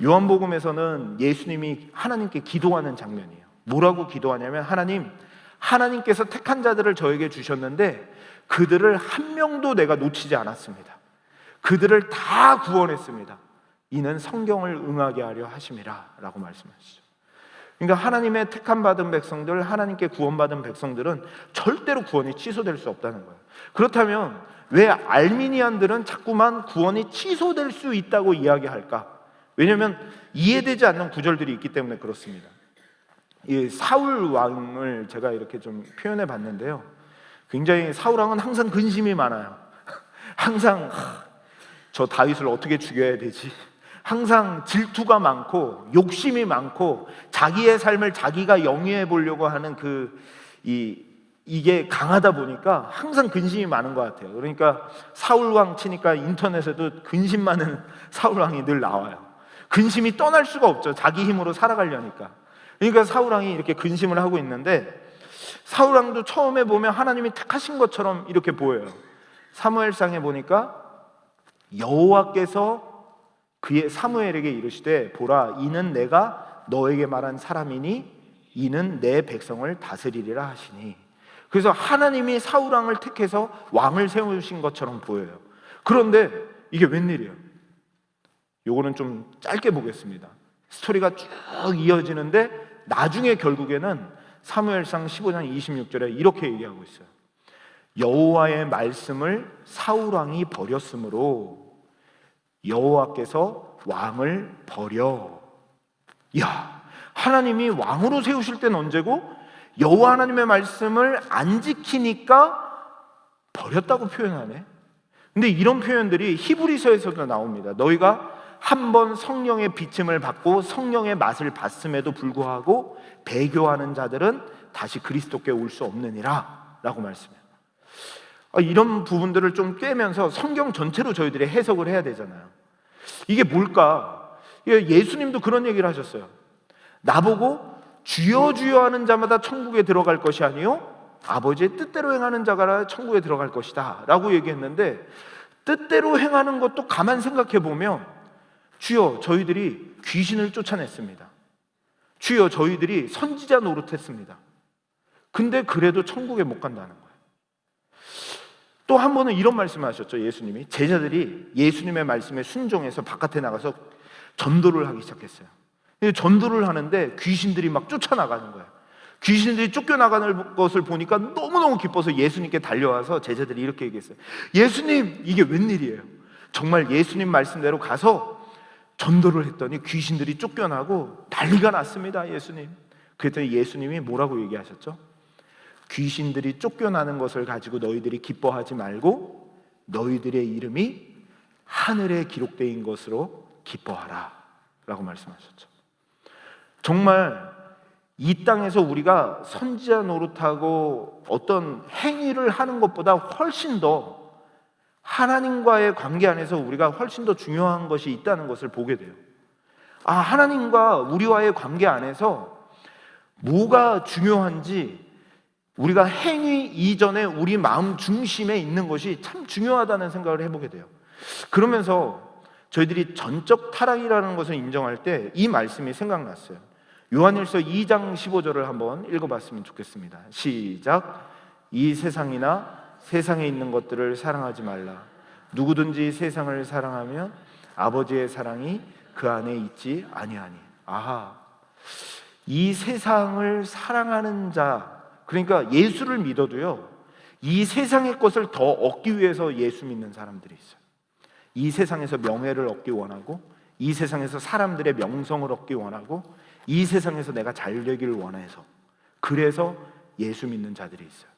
요한복음에서는 예수님이 하나님께 기도하는 장면이에요. 뭐라고 기도하냐면 하나님께서 택한 자들을 저에게 주셨는데 그들을 한 명도 내가 놓치지 않았습니다. 그들을 다 구원했습니다. 이는 성경을 응하게 하려 하심이라 라고 말씀하시죠. 그러니까 하나님의 택함 받은 백성들, 하나님께 구원받은 백성들은 절대로 구원이 취소될 수 없다는 거예요. 그렇다면 왜 알미니안들은 자꾸만 구원이 취소될 수 있다고 이야기할까? 왜냐하면 이해되지 않는 구절들이 있기 때문에 그렇습니다. 이 사울 왕을 제가 이렇게 좀 표현해 봤는데요. 굉장히 사울 왕은 항상 근심이 많아요. 항상 저 다윗을 어떻게 죽여야 되지? 항상 질투가 많고 욕심이 많고 자기의 삶을 자기가 영위해 보려고 하는 이게 강하다 보니까 항상 근심이 많은 것 같아요. 그러니까 사울 왕 치니까 인터넷에도 근심 많은 사울 왕이 늘 나와요. 근심이 떠날 수가 없죠. 자기 힘으로 살아가려니까. 그러니까 사울 왕이 이렇게 근심을 하고 있는데 사울 왕도 처음에 보면 하나님이 택하신 것처럼 이렇게 보여요. 사무엘상에 보니까 여호와께서 그의 사무엘에게 이르시되 보라 이는 내가 너에게 말한 사람이니 이는 내 백성을 다스리리라 하시니. 그래서 하나님이 사울 왕을 택해서 왕을 세우신 것처럼 보여요. 그런데 이게 웬일이에요? 요거는 좀 짧게 보겠습니다. 스토리가 쭉 이어지는데 나중에 결국에는 사무엘상 15장 26절에 이렇게 얘기하고 있어요. 여호와의 말씀을 사울 왕이 버렸으므로 여호와께서 왕을 버려. 야, 하나님이 왕으로 세우실 때는 언제고 여호와 하나님의 말씀을 안 지키니까 버렸다고 표현하네. 근데 이런 표현들이 히브리서에서도 나옵니다. 너희가 한번 성령의 비침을 받고 성령의 맛을 봤음에도 불구하고 배교하는 자들은 다시 그리스도께 올 수 없느니라 라고 말씀해요. 이런 부분들을 좀 꿰면서 성경 전체로 저희들이 해석을 해야 되잖아요. 이게 뭘까? 예수님도 그런 얘기를 하셨어요. 나보고 주여 주여 하는 자마다 천국에 들어갈 것이 아니요 아버지의 뜻대로 행하는 자가 천국에 들어갈 것이다 라고 얘기했는데, 뜻대로 행하는 것도 가만 생각해 보면 주여 저희들이 귀신을 쫓아냈습니다. 주여 저희들이 선지자 노릇했습니다. 근데 그래도 천국에 못 간다는 거예요. 또 한 번은 이런 말씀을 하셨죠. 예수님이 제자들이 예수님의 말씀에 순종해서 바깥에 나가서 전도를 하기 시작했어요. 전도를 하는데 귀신들이 막 쫓아나가는 거예요. 귀신들이 쫓겨나가는 것을 보니까 너무너무 기뻐서 예수님께 달려와서 제자들이 이렇게 얘기했어요. 예수님, 이게 웬일이에요? 정말 예수님 말씀대로 가서 전도를 했더니 귀신들이 쫓겨나고 난리가 났습니다. 예수님. 그랬더니 예수님이 뭐라고 얘기하셨죠? 귀신들이 쫓겨나는 것을 가지고 너희들이 기뻐하지 말고 너희들의 이름이 하늘에 기록된 것으로 기뻐하라 라고 말씀하셨죠. 정말 이 땅에서 우리가 선지자 노릇하고 어떤 행위를 하는 것보다 훨씬 더 하나님과의 관계 안에서 우리가 훨씬 더 중요한 것이 있다는 것을 보게 돼요. 하나님과 우리와의 관계 안에서 뭐가 중요한지, 우리가 행위 이전에 우리 마음 중심에 있는 것이 참 중요하다는 생각을 해보게 돼요. 그러면서 저희들이 전적 타락이라는 것을 인정할 때 이 말씀이 생각났어요. 요한일서 2장 15절을 한번 읽어봤으면 좋겠습니다. 시작. 이 세상이나 세상에 있는 것들을 사랑하지 말라. 누구든지 세상을 사랑하면 아버지의 사랑이 그 안에 있지 아니하니. 이 세상을 사랑하는 자, 그러니까 예수를 믿어도요, 이 세상의 것을 더 얻기 위해서 예수 믿는 사람들이 있어요. 이 세상에서 명예를 얻기 원하고, 이 세상에서 사람들의 명성을 얻기 원하고, 이 세상에서 내가 잘 되기를 원해서, 그래서 예수 믿는 자들이 있어요.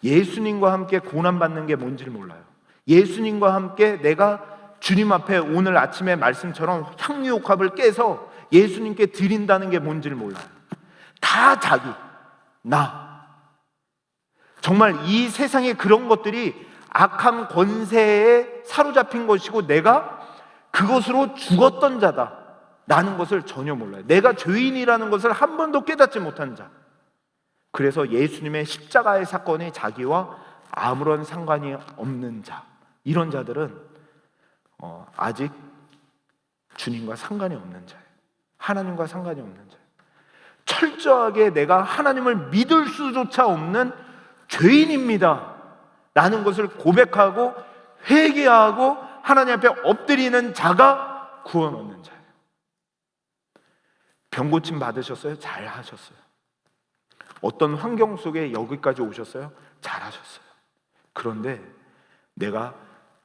예수님과 함께 고난받는 게 뭔지를 몰라요. 예수님과 함께 내가 주님 앞에 오늘 아침에 말씀처럼 향유옥합을 깨서 예수님께 드린다는 게 뭔지를 몰라요. 다 자기, 나. 정말 이 세상에 그런 것들이 악한 권세에 사로잡힌 것이고 내가 그것으로 죽었던 자다 라는 것을 전혀 몰라요. 내가 죄인이라는 것을 한 번도 깨닫지 못한 자. 그래서 예수님의 십자가의 사건이 자기와 아무런 상관이 없는 자, 이런 자들은 아직 주님과 상관이 없는 자예요. 하나님과 상관이 없는 자예요. 철저하게 내가 하나님을 믿을 수조차 없는 죄인입니다 라는 것을 고백하고 회개하고 하나님 앞에 엎드리는 자가 구원 얻는 자예요. 병 고침 받으셨어요? 잘 하셨어요. 어떤 환경 속에 여기까지 오셨어요? 잘 하셨어요. 그런데 내가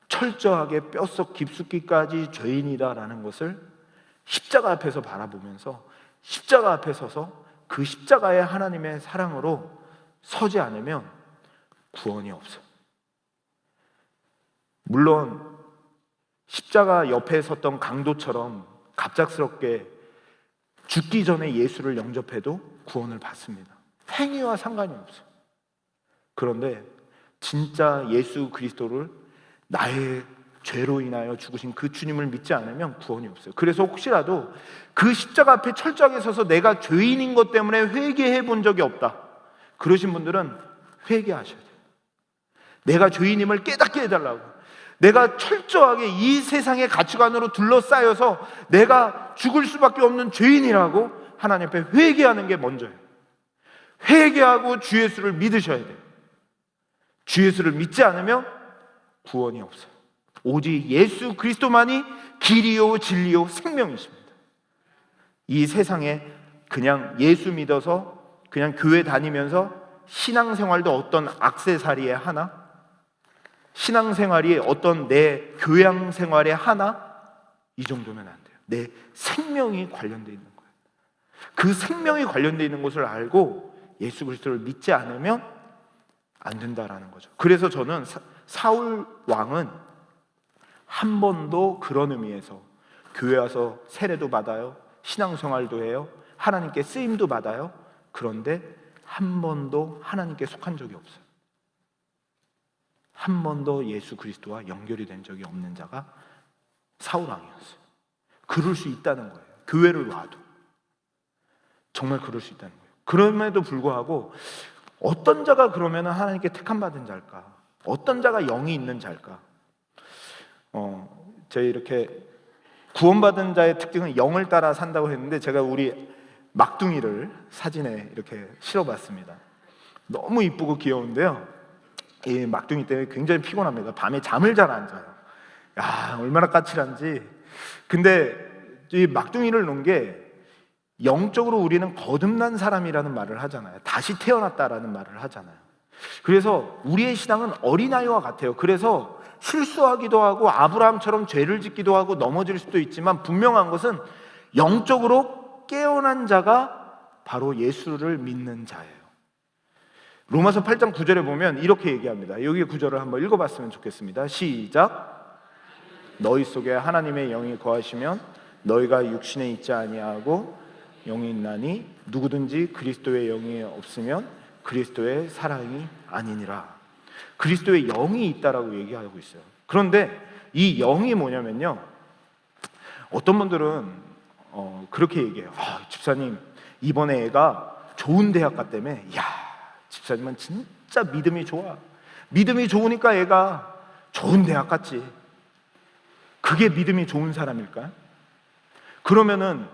철저하게 뼛속 깊숙이까지 죄인이다라는 것을 십자가 앞에서 바라보면서 십자가 앞에 서서 그 십자가의 하나님의 사랑으로 서지 않으면 구원이 없어요. 물론 십자가 옆에 섰던 강도처럼 갑작스럽게 죽기 전에 예수를 영접해도 구원을 받습니다. 행위와 상관이 없어요. 그런데 진짜 예수 그리스도를 나의 죄로 인하여 죽으신 그 주님을 믿지 않으면 구원이 없어요. 그래서 혹시라도 그 십자가 앞에 철저하게 서서 내가 죄인인 것 때문에 회개해 본 적이 없다, 그러신 분들은 회개하셔야 돼요. 내가 죄인임을 깨닫게 해달라고, 내가 철저하게 이 세상의 가치관으로 둘러싸여서 내가 죽을 수밖에 없는 죄인이라고 하나님 앞에 회개하는 게 먼저예요. 회개하고 주 예수를 믿으셔야 돼요. 주 예수를 믿지 않으면 구원이 없어요. 오직 예수 그리스도만이 길이요 진리요 생명이십니다. 이 세상에 그냥 예수 믿어서 그냥 교회 다니면서 신앙생활도 어떤 액세서리의 하나, 신앙생활이 어떤 내 교양생활의 하나, 이 정도면 안 돼요. 내 생명이 관련되어 있는 거예요. 그 생명이 관련되어 있는 것을 알고 예수 그리스도를 믿지 않으면 안 된다라는 거죠. 그래서 저는 사울 왕은 한 번도 그런 의미에서 교회 와서 세례도 받아요, 신앙생활도 해요, 하나님께 쓰임도 받아요. 그런데 한 번도 하나님께 속한 적이 없어요. 한 번도 예수 그리스도와 연결이 된 적이 없는 자가 사울 왕이었어요. 그럴 수 있다는 거예요. 교회를 와도 정말 그럴 수 있다는 거예요. 그럼에도 불구하고 어떤 자가 그러면 하나님께 택함 받은 자일까? 어떤 자가 영이 있는 자일까? 제가 이렇게 구원받은 자의 특징은 영을 따라 산다고 했는데, 제가 우리 막둥이를 사진에 이렇게 실어봤습니다. 너무 이쁘고 귀여운데요, 이 막둥이 때문에 굉장히 피곤합니다. 밤에 잠을 잘 안 자요. 야, 얼마나 까칠한지. 근데 이 막둥이를 놓은 게, 영적으로 우리는 거듭난 사람이라는 말을 하잖아요. 다시 태어났다라는 말을 하잖아요. 그래서 우리의 신앙은 어린아이와 같아요. 그래서 실수하기도 하고 아브라함처럼 죄를 짓기도 하고 넘어질 수도 있지만, 분명한 것은 영적으로 깨어난 자가 바로 예수를 믿는 자예요. 로마서 8장 9절에 보면 이렇게 얘기합니다. 여기 구절을 한번 읽어봤으면 좋겠습니다. 시작. 너희 속에 하나님의 영이 거하시면 너희가 육신에 있지 아니하고 영이 있나니 누구든지 그리스도의 영이 없으면 그리스도의 사랑이 아니니라. 그리스도의 영이 있다라고 얘기하고 있어요. 그런데 이 영이 뭐냐면요, 어떤 분들은 그렇게 얘기해요. 집사님, 이번에 애가 좋은 대학 갔다며. 야, 집사님은 진짜 믿음이 좋아. 믿음이 좋으니까 애가 좋은 대학 갔지. 그게 믿음이 좋은 사람일까요? 그러면은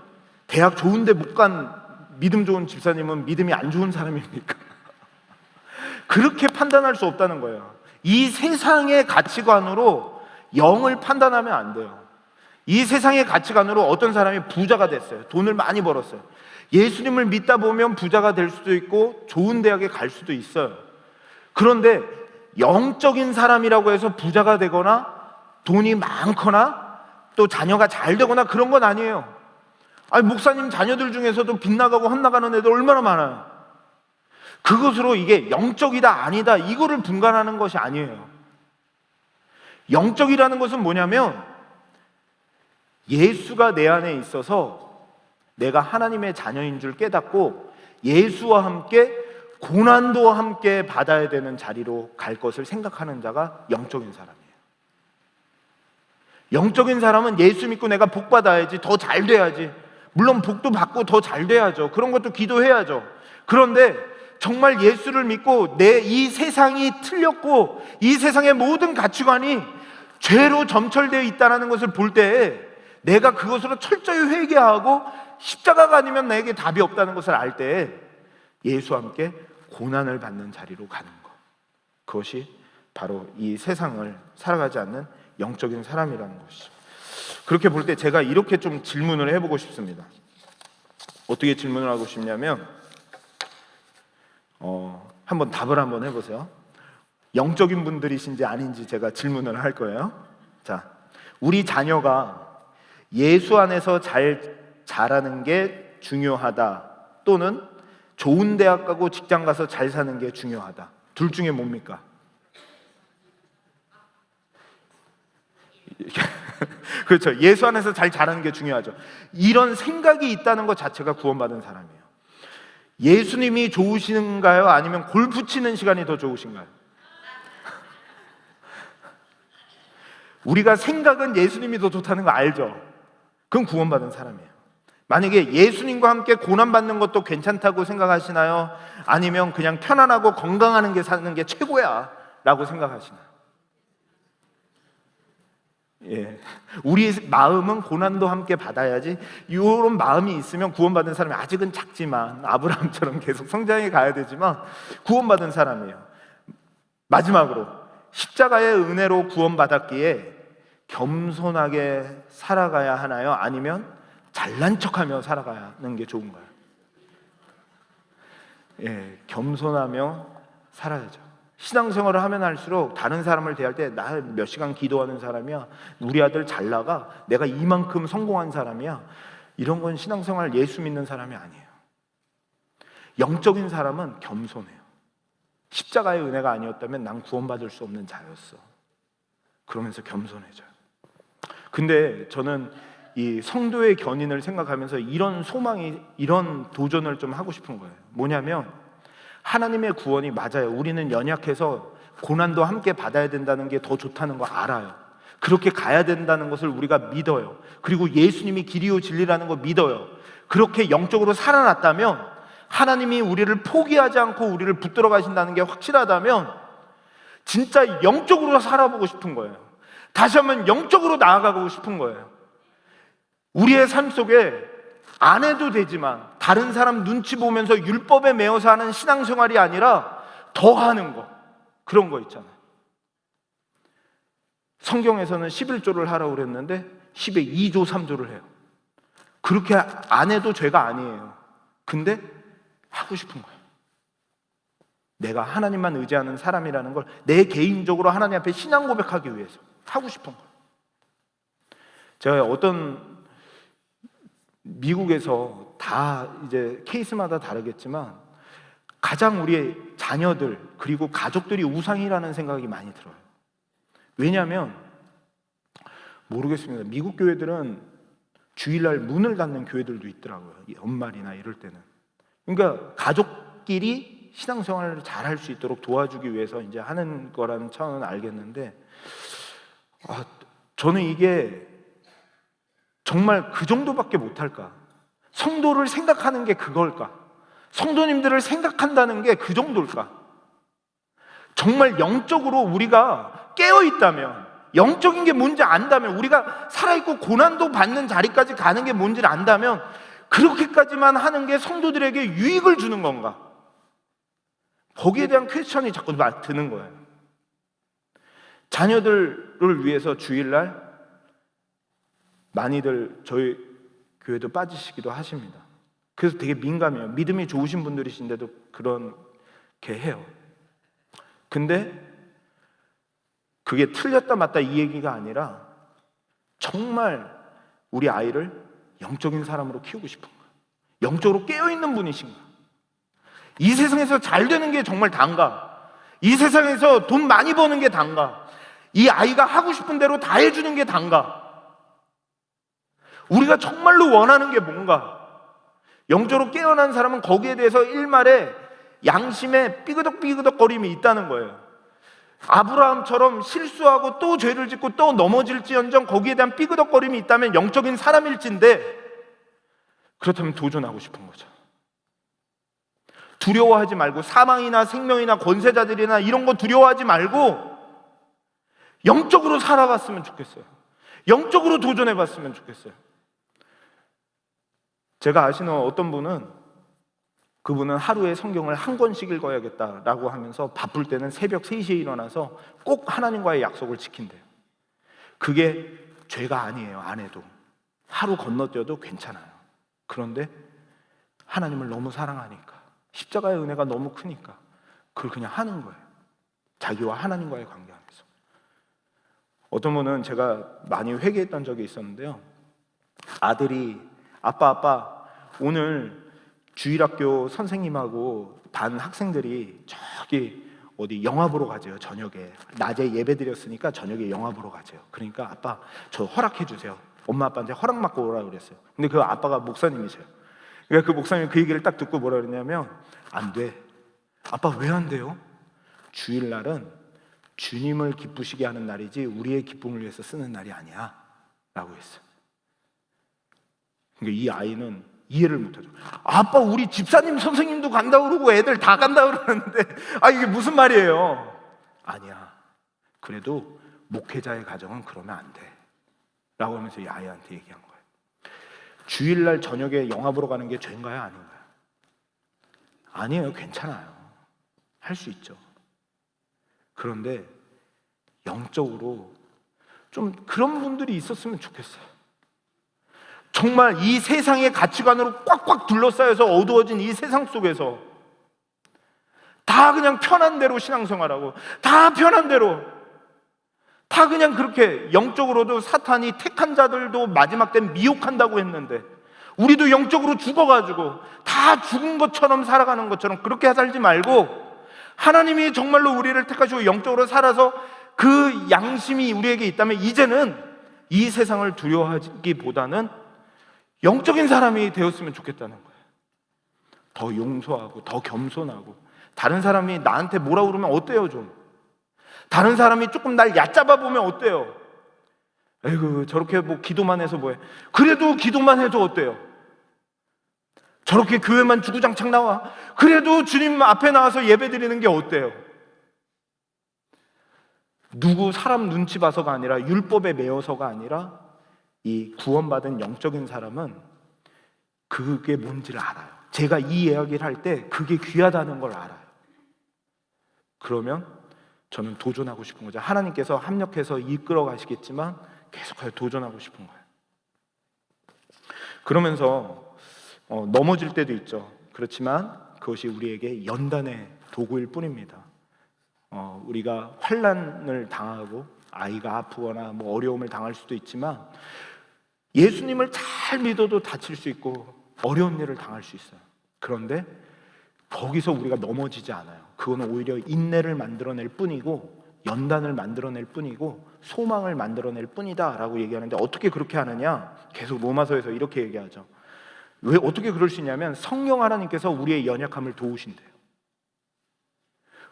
대학 좋은데 못 간 믿음 좋은 집사님은 믿음이 안 좋은 사람입니까? 그렇게 판단할 수 없다는 거예요. 이 세상의 가치관으로 영을 판단하면 안 돼요. 이 세상의 가치관으로 어떤 사람이 부자가 됐어요. 돈을 많이 벌었어요. 예수님을 믿다 보면 부자가 될 수도 있고 좋은 대학에 갈 수도 있어요. 그런데 영적인 사람이라고 해서 부자가 되거나 돈이 많거나 또 자녀가 잘 되거나 그런 건 아니에요. 아니, 목사님 자녀들 중에서도 빗나가고 헛나가는 애들 얼마나 많아요. 그것으로 이게 영적이다 아니다 이거를 분간하는 것이 아니에요. 영적이라는 것은 뭐냐면, 예수가 내 안에 있어서 내가 하나님의 자녀인 줄 깨닫고 예수와 함께 고난도 함께 받아야 되는 자리로 갈 것을 생각하는 자가 영적인 사람이에요. 영적인 사람은 예수 믿고 내가 복 받아야지, 더 잘 돼야지, 물론 복도 받고 더 잘 돼야죠. 그런 것도 기도해야죠. 그런데 정말 예수를 믿고 내 이 세상이 틀렸고 이 세상의 모든 가치관이 죄로 점철되어 있다는 것을 볼 때 내가 그것으로 철저히 회개하고 십자가가 아니면 내게 답이 없다는 것을 알 때 예수와 함께 고난을 받는 자리로 가는 것, 그것이 바로 이 세상을 살아가지 않는 영적인 사람이라는 것이죠. 그렇게 볼 때 제가 이렇게 좀 질문을 해보고 싶습니다. 어떻게 질문을 하고 싶냐면, 한번 답을 한번 해보세요. 영적인 분들이신지 아닌지 제가 질문을 할 거예요. 자, 우리 자녀가 예수 안에서 잘 자라는 게 중요하다, 또는 좋은 대학 가고 직장 가서 잘 사는 게 중요하다, 둘 중에 뭡니까? 그렇죠. 예수 안에서 잘 자라는 게 중요하죠. 이런 생각이 있다는 것 자체가 구원받은 사람이에요. 예수님이 좋으신가요? 아니면 골프 치는 시간이 더 좋으신가요? 우리가 생각은 예수님이 더 좋다는 거 알죠? 그건 구원받은 사람이에요. 만약에 예수님과 함께 고난받는 것도 괜찮다고 생각하시나요? 아니면 그냥 편안하고 건강하는 게 사는 게 최고야 라고 생각하시나요? 예. 우리 마음은 고난도 함께 받아야지. 이런 마음이 있으면 구원받은 사람이 아직은 작지만 아브라함처럼 계속 성장해 가야 되지만 구원받은 사람이에요. 마지막으로 십자가의 은혜로 구원받았기에 겸손하게 살아가야 하나요? 아니면 잘난 척하며 살아가는 게 좋은가요? 예, 겸손하며 살아야죠. 신앙생활을 하면 할수록 다른 사람을 대할 때 나 몇 시간 기도하는 사람이야, 우리 아들 잘 나가, 내가 이만큼 성공한 사람이야, 이런 건 신앙생활 예수 믿는 사람이 아니에요. 영적인 사람은 겸손해요. 십자가의 은혜가 아니었다면 난 구원받을 수 없는 자였어. 그러면서 겸손해져요. 근데 저는 이 성도의 견인을 생각하면서 이런 소망이, 이런 도전을 좀 하고 싶은 거예요. 뭐냐면 하나님의 구원이 맞아요. 우리는 연약해서 고난도 함께 받아야 된다는 게 더 좋다는 거 알아요. 그렇게 가야 된다는 것을 우리가 믿어요. 그리고 예수님이 길이요 진리라는 거 믿어요. 그렇게 영적으로 살아났다면, 하나님이 우리를 포기하지 않고 우리를 붙들어 가신다는 게 확실하다면 진짜 영적으로 살아보고 싶은 거예요. 다시 한번 영적으로 나아가고 싶은 거예요. 우리의 삶 속에 안 해도 되지만 다른 사람 눈치 보면서 율법에 매여서 하는 신앙생활이 아니라 더 하는 거, 그런 거 있잖아요. 성경에서는 11조를 하라고 그랬는데 10에 2조 3조를 해요. 그렇게 안 해도 죄가 아니에요. 근데 하고 싶은 거예요. 내가 하나님만 의지하는 사람이라는 걸 내 개인적으로 하나님 앞에 신앙 고백하기 위해서 하고 싶은 거예요. 제가 어떤 미국에서 다 이제 케이스마다 다르겠지만 가장 우리의 자녀들 그리고 가족들이 우상이라는 생각이 많이 들어요. 왜냐하면 모르겠습니다. 미국 교회들은 주일날 문을 닫는 교회들도 있더라고요. 연말이나 이럴 때는. 그러니까 가족끼리 신앙생활을 잘 할 수 있도록 도와주기 위해서 이제 하는 거라는 차원은 알겠는데, 저는 이게 정말 그 정도밖에 못할까? 성도를 생각하는 게 그걸까? 성도님들을 생각한다는 게 그 정도일까? 정말 영적으로 우리가 깨어있다면, 영적인 게 뭔지 안다면, 우리가 살아있고 고난도 받는 자리까지 가는 게 뭔지를 안다면 그렇게까지만 하는 게 성도들에게 유익을 주는 건가? 거기에 대한 퀘스천이 자꾸 드는 거예요. 자녀들을 위해서 주일날 많이들 저희 교회도 빠지시기도 하십니다. 그래서 되게 민감해요. 믿음이 좋으신 분들이신데도 그렇게 해요. 근데 그게 틀렸다 맞다 이 얘기가 아니라 정말 우리 아이를 영적인 사람으로 키우고 싶은 거예요. 영적으로 깨어있는 분이신가? 이 세상에서 잘 되는 게 정말 단가? 이 세상에서 돈 많이 버는 게 단가? 이 아이가 하고 싶은 대로 다 해주는 게 단가? 우리가 정말로 원하는 게 뭔가? 영적으로 깨어난 사람은 거기에 대해서 일말에 양심에 삐그덕삐그덕거림이 있다는 거예요. 아브라함처럼 실수하고 또 죄를 짓고 또 넘어질지언정 거기에 대한 삐그덕거림이 있다면 영적인 사람일진데, 그렇다면 도전하고 싶은 거죠. 두려워하지 말고, 사망이나 생명이나 권세자들이나 이런 거 두려워하지 말고 영적으로 살아봤으면 좋겠어요. 영적으로 도전해봤으면 좋겠어요. 제가 아시는 어떤 분은, 그분은 하루에 성경을 한 권씩 읽어야겠다라고 하면서 바쁠 때는 새벽 3시에 일어나서 꼭 하나님과의 약속을 지킨대요. 그게 죄가 아니에요. 안 해도 하루 건너뛰어도 괜찮아요. 그런데 하나님을 너무 사랑하니까, 십자가의 은혜가 너무 크니까 그걸 그냥 하는 거예요. 자기와 하나님과의 관계 안에서. 어떤 분은, 제가 많이 회개했던 적이 있었는데요, 아들이 아빠 오늘 주일학교 선생님하고 반 학생들이 저기 어디 영화 보러 가재요. 저녁에 낮에 예배 드렸으니까 저녁에 영화 보러 가재요. 그러니까 아빠 저 허락해 주세요. 엄마 아빠한테 허락 받고 오라고 그랬어요. 근데 그 아빠가 목사님이세요. 그러니까 그 목사님이 그 얘기를 딱 듣고 뭐라 그랬냐면, 안 돼. 아빠 왜 안 돼요? 주일날은 주님을 기쁘시게 하는 날이지 우리의 기쁨을 위해서 쓰는 날이 아니야 라고 했어요. 그러니까 이 아이는 이해를 못하죠. 아빠 우리 집사님 선생님도 간다 그러고 애들 다 간다 그러는데 이게 무슨 말이에요? 아니야. 그래도 목회자의 가정은 그러면 안 돼. 라고 하면서 야이한테 얘기한 거예요. 주일날 저녁에 영화 보러 가는 게 죄인가요? 아닌가요? 아니에요. 괜찮아요. 할 수 있죠. 그런데 영적으로 좀 그런 분들이 있었으면 좋겠어요. 정말 이 세상의 가치관으로 꽉꽉 둘러싸여서 어두워진 이 세상 속에서 다 그냥 편한 대로 신앙생활하고 다 편한 대로 다 그냥 그렇게 영적으로도 사탄이 택한 자들도 마지막 때 미혹한다고 했는데 우리도 영적으로 죽어가지고 다 죽은 것처럼 살아가는 것처럼 그렇게 살지 말고 하나님이 정말로 우리를 택하시고 영적으로 살아서 그 양심이 우리에게 있다면 이제는 이 세상을 두려워하기보다는 영적인 사람이 되었으면 좋겠다는 거예요. 더 용서하고 더 겸손하고 다른 사람이 나한테 뭐라 그러면 어때요 좀? 다른 사람이 조금 날 얕잡아 보면 어때요? 에이구 저렇게 뭐 기도만 해서 뭐해? 그래도 기도만 해도 어때요? 저렇게 교회만 주구장창 나와? 그래도 주님 앞에 나와서 예배 드리는 게 어때요? 누구 사람 눈치 봐서가 아니라 율법에 매여서가 아니라 이 구원받은 영적인 사람은 그게 뭔지를 알아요. 제가 이 이야기를 할 때 그게 귀하다는 걸 알아요. 그러면 저는 도전하고 싶은 거죠. 하나님께서 합력해서 이끌어 가시겠지만 계속해서 도전하고 싶은 거예요. 그러면서 넘어질 때도 있죠. 그렇지만 그것이 우리에게 연단의 도구일 뿐입니다. 우리가 환난을 당하고 아이가 아프거나 뭐 어려움을 당할 수도 있지만 예수님을 잘 믿어도 다칠 수 있고 어려운 일을 당할 수 있어요. 그런데 거기서 우리가 넘어지지 않아요. 그거는 오히려 인내를 만들어낼 뿐이고 연단을 만들어낼 뿐이고 소망을 만들어낼 뿐이다 라고 얘기하는데 어떻게 그렇게 하느냐? 계속 로마서에서 이렇게 얘기하죠. 왜 어떻게 그럴 수 있냐면 성령 하나님께서 우리의 연약함을 도우신대요.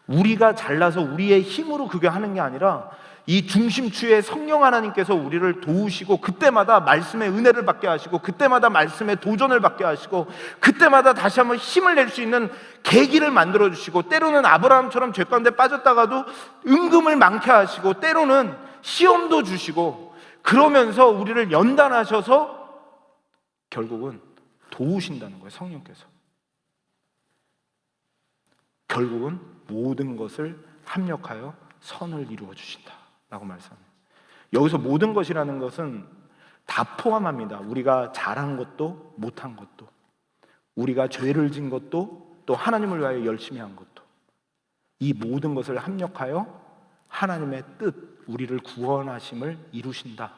우리가 잘나서 우리의 힘으로 그게 하는 게 아니라 이 중심추에 성령 하나님께서 우리를 도우시고 그때마다 말씀의 은혜를 받게 하시고 그때마다 말씀의 도전을 받게 하시고 그때마다 다시 한번 힘을 낼 수 있는 계기를 만들어 주시고 때로는 아브라함처럼 죄 가운데 빠졌다가도 은금을 많게 하시고 때로는 시험도 주시고 그러면서 우리를 연단하셔서 결국은 도우신다는 거예요. 성령께서 결국은 모든 것을 합력하여 선을 이루어 주신다 라고 말씀합니다. 여기서 모든 것이라는 것은 다 포함합니다. 우리가 잘한 것도 못한 것도 우리가 죄를 진 것도 또 하나님을 위하여 열심히 한 것도 이 모든 것을 합력하여 하나님의 뜻 우리를 구원하심을 이루신다.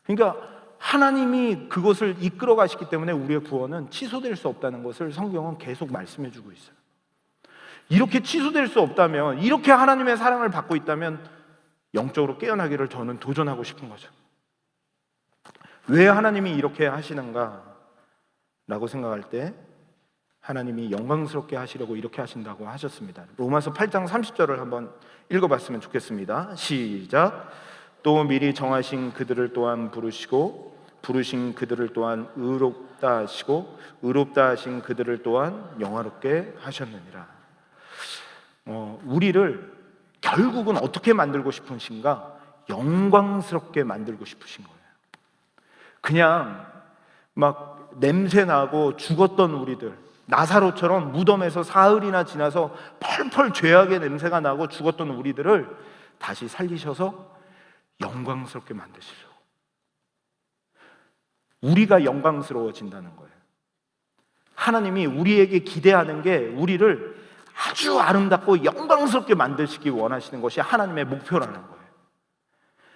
그러니까 하나님이 그것을 이끌어 가시기 때문에 우리의 구원은 취소될 수 없다는 것을 성경은 계속 말씀해 주고 있어요. 이렇게 취소될 수 없다면 이렇게 하나님의 사랑을 받고 있다면 영적으로 깨어나기를 저는 도전하고 싶은 거죠. 왜 하나님이 이렇게 하시는가 라고 생각할 때 하나님이 영광스럽게 하시려고 이렇게 하신다고 하셨습니다. 로마서 8장 30절을 한번 읽어봤으면 좋겠습니다. 시작. 또 미리 정하신 그들을 또한 부르시고 부르신 그들을 또한 의롭다 하시고 의롭다 하신 그들을 또한 영화롭게 하셨느니라. 우리를 결국은 어떻게 만들고 싶으신가? 영광스럽게 만들고 싶으신 거예요. 그냥 막 냄새 나고 죽었던 우리들, 나사로처럼 무덤에서 사흘이나 지나서 펄펄 죄악의 냄새가 나고 죽었던 우리들을 다시 살리셔서 영광스럽게 만드시려고. 우리가 영광스러워진다는 거예요. 하나님이 우리에게 기대하는 게 우리를 아주 아름답고 영광스럽게 만드시기 원하시는 것이 하나님의 목표라는 거예요.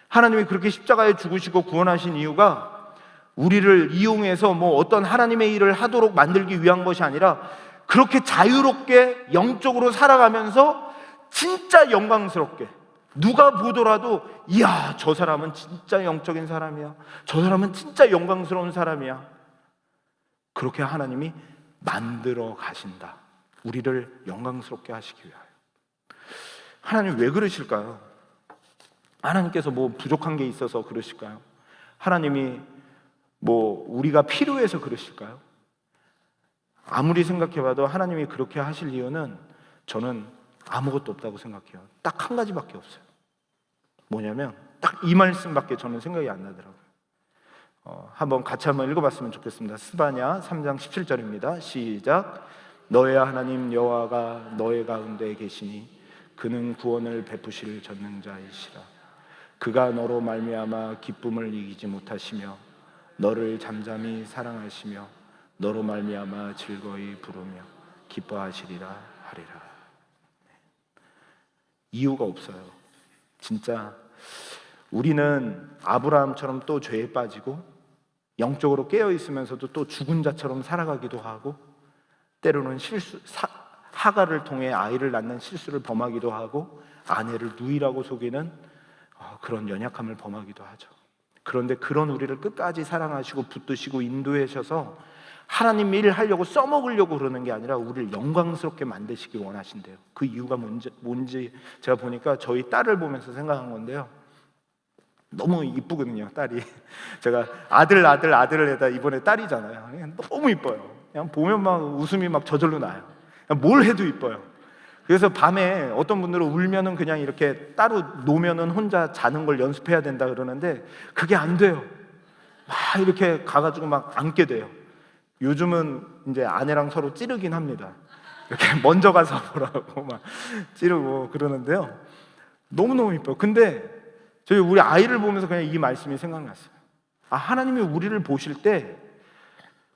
하나님이 그렇게 십자가에 죽으시고 구원하신 이유가 우리를 이용해서 뭐 어떤 하나님의 일을 하도록 만들기 위한 것이 아니라 그렇게 자유롭게 영적으로 살아가면서 진짜 영광스럽게 누가 보더라도 이야 저 사람은 진짜 영적인 사람이야, 저 사람은 진짜 영광스러운 사람이야, 그렇게 하나님이 만들어 가신다. 우리를 영광스럽게 하시기 위하여. 하나님 왜 그러실까요? 하나님께서 뭐 부족한 게 있어서 그러실까요? 하나님이 뭐 우리가 필요해서 그러실까요? 아무리 생각해봐도 하나님이 그렇게 하실 이유는 저는 아무것도 없다고 생각해요. 딱 한 가지밖에 없어요. 뭐냐면 딱 이 말씀밖에 저는 생각이 안 나더라고요. 한번 같이 한번 읽어봤으면 좋겠습니다. 스바냐 3장 17절입니다. 시작. 너의 하나님 여호와가 너의 가운데 계시니 그는 구원을 베푸실 전능자이시라. 그가 너로 말미암아 기쁨을 이기지 못하시며 너를 잠잠히 사랑하시며 너로 말미암아 즐거이 부르며 기뻐하시리라 하리라. 이유가 없어요. 진짜 우리는 아브라함처럼 또 죄에 빠지고 영적으로 깨어 있으면서도 또 죽은 자처럼 살아가기도 하고, 때로는 하가를 통해 아이를 낳는 실수를 범하기도 하고, 아내를 누이라고 속이는 그런 연약함을 범하기도 하죠. 그런데 그런 우리를 끝까지 사랑하시고 붙드시고 인도하셔서 하나님 일을 하려고 써먹으려고 그러는 게 아니라 우리를 영광스럽게 만드시길 원하신대요. 그 이유가 뭔지 제가 보니까 저희 딸을 보면서 생각한 건데요, 너무 이쁘거든요, 딸이. 제가 아들을 해다 이번에 딸이잖아요. 그냥 너무 이뻐요. 그냥 보면 막 웃음이 막 저절로 나요. 그냥 뭘 해도 이뻐요. 그래서 밤에 어떤 분들은 울면은 그냥 이렇게 따로 놓으면은 혼자 자는 걸 연습해야 된다 그러는데 그게 안 돼요. 막 이렇게 가가지고 막 안게 돼요. 요즘은 이제 아내랑 서로 찌르긴 합니다. 이렇게 먼저 가서 보라고 막 찌르고 그러는데요, 너무너무 이뻐요. 근데 저희 우리 아이를 보면서 그냥 이 말씀이 생각났어요. 하나님이 우리를 보실 때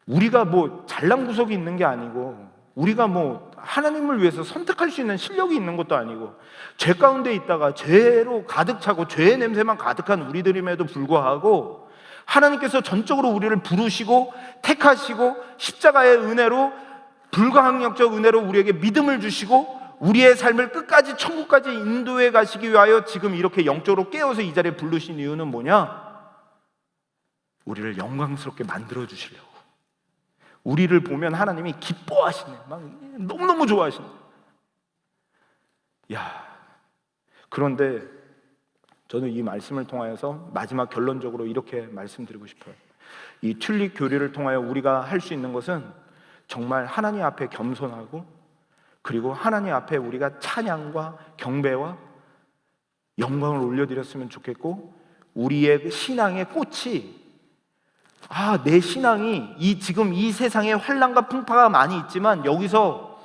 우리가 뭐 잘난 구석이 있는 게 아니고, 우리가 뭐 하나님을 위해서 선택할 수 있는 실력이 있는 것도 아니고, 죄 가운데 있다가 죄로 가득 차고 죄의 냄새만 가득한 우리들임에도 불구하고 하나님께서 전적으로 우리를 부르시고 택하시고 십자가의 은혜로, 불가항력적 은혜로 우리에게 믿음을 주시고 우리의 삶을 끝까지 천국까지 인도해 가시기 위하여 지금 이렇게 영적으로 깨어서 이 자리에 부르신 이유는 뭐냐? 우리를 영광스럽게 만들어 주시려고. 우리를 보면 하나님이 기뻐하시네, 막 너무너무 좋아하시네. 그런데 저는 이 말씀을 통하여서 마지막 결론적으로 이렇게 말씀드리고 싶어요. 이 튤립 교리를 통하여 우리가 할 수 있는 것은 정말 하나님 앞에 겸손하고, 그리고 하나님 앞에 우리가 찬양과 경배와 영광을 올려드렸으면 좋겠고, 우리의 신앙의 꽃이 내 신앙이 지금 이 세상에 환난과 풍파가 많이 있지만 여기서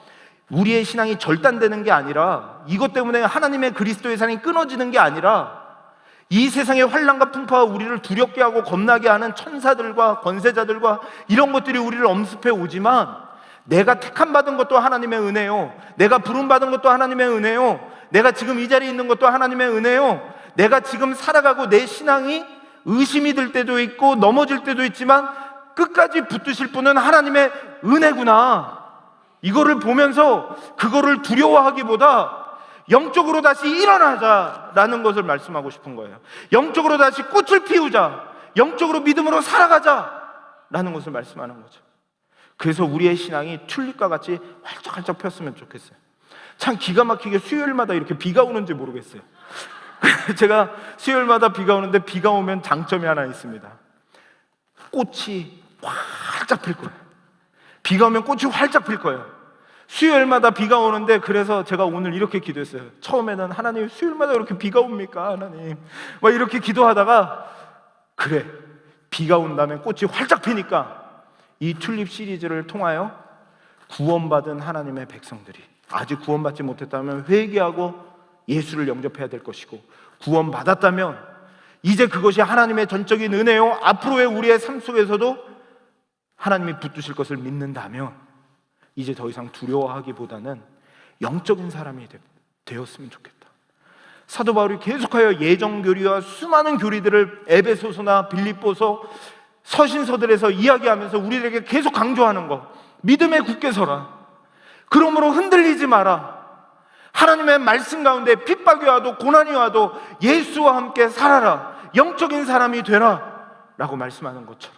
우리의 신앙이 절단되는 게 아니라, 이것 때문에 하나님의 그리스도의 사랑이 끊어지는 게 아니라, 이 세상의 환난과 풍파가 우리를 두렵게 하고 겁나게 하는 천사들과 권세자들과 이런 것들이 우리를 엄습해 오지만, 내가 택함 받은 것도 하나님의 은혜요, 내가 부름 받은 것도 하나님의 은혜요, 내가 지금 이 자리에 있는 것도 하나님의 은혜요, 내가 지금 살아가고 내 신앙이 의심이 들 때도 있고 넘어질 때도 있지만 끝까지 붙드실 분은 하나님의 은혜구나, 이거를 보면서 그거를 두려워하기보다 영적으로 다시 일어나자라는 것을 말씀하고 싶은 거예요. 영적으로 다시 꽃을 피우자, 영적으로 믿음으로 살아가자라는 것을 말씀하는 거죠. 그래서 우리의 신앙이 튤립과 같이 활짝활짝 폈으면 좋겠어요. 참 기가 막히게 수요일마다 이렇게 비가 오는지 모르겠어요. 제가 수요일마다 비가 오는데, 비가 오면 장점이 하나 있습니다. 꽃이 활짝 필 거예요. 비가 오면 꽃이 활짝 필 거예요. 수요일마다 비가 오는데, 그래서 제가 오늘 이렇게 기도했어요. 처음에는 하나님 수요일마다 이렇게 비가 옵니까 하나님, 막 이렇게 기도하다가, 그래, 비가 온다면 꽃이 활짝 피니까 이 튤립 시리즈를 통하여 구원받은 하나님의 백성들이, 아직 구원받지 못했다면 회개하고 예수를 영접해야 될 것이고, 구원받았다면 이제 그것이 하나님의 전적인 은혜요, 앞으로의 우리의 삶 속에서도 하나님이 붙드실 것을 믿는다면 이제 더 이상 두려워하기보다는 영적인 사람이 되었으면 좋겠다. 사도 바울이 계속하여 예정교리와 수많은 교리들을 에베소서나 빌립보서, 서신서들에서 이야기하면서 우리에게 계속 강조하는 거, 믿음에 굳게 서라, 그러므로 흔들리지 마라, 하나님의 말씀 가운데 핍박이 와도 고난이 와도 예수와 함께 살아라, 영적인 사람이 되라 라고 말씀하는 것처럼,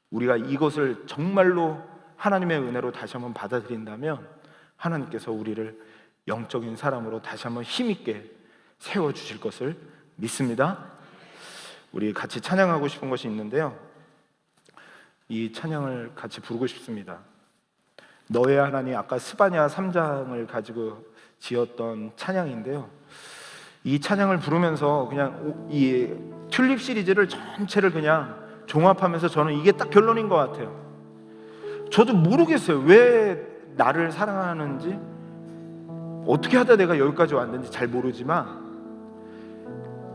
우리가 이것을 정말로 하나님의 은혜로 다시 한번 받아들인다면 하나님께서 우리를 영적인 사람으로 다시 한번 힘있게 세워주실 것을 믿습니다. 우리 같이 찬양하고 싶은 것이 있는데요, 이 찬양을 같이 부르고 싶습니다. 너의 하나님, 아까 스바냐 3장을 가지고 지었던 찬양인데요, 이 찬양을 부르면서 그냥 이 튤립 시리즈를 전체를 그냥 종합하면서 저는 이게 딱 결론인 것 같아요. 저도 모르겠어요. 왜 나를 사랑하는지, 어떻게 하다 내가 여기까지 왔는지 잘 모르지만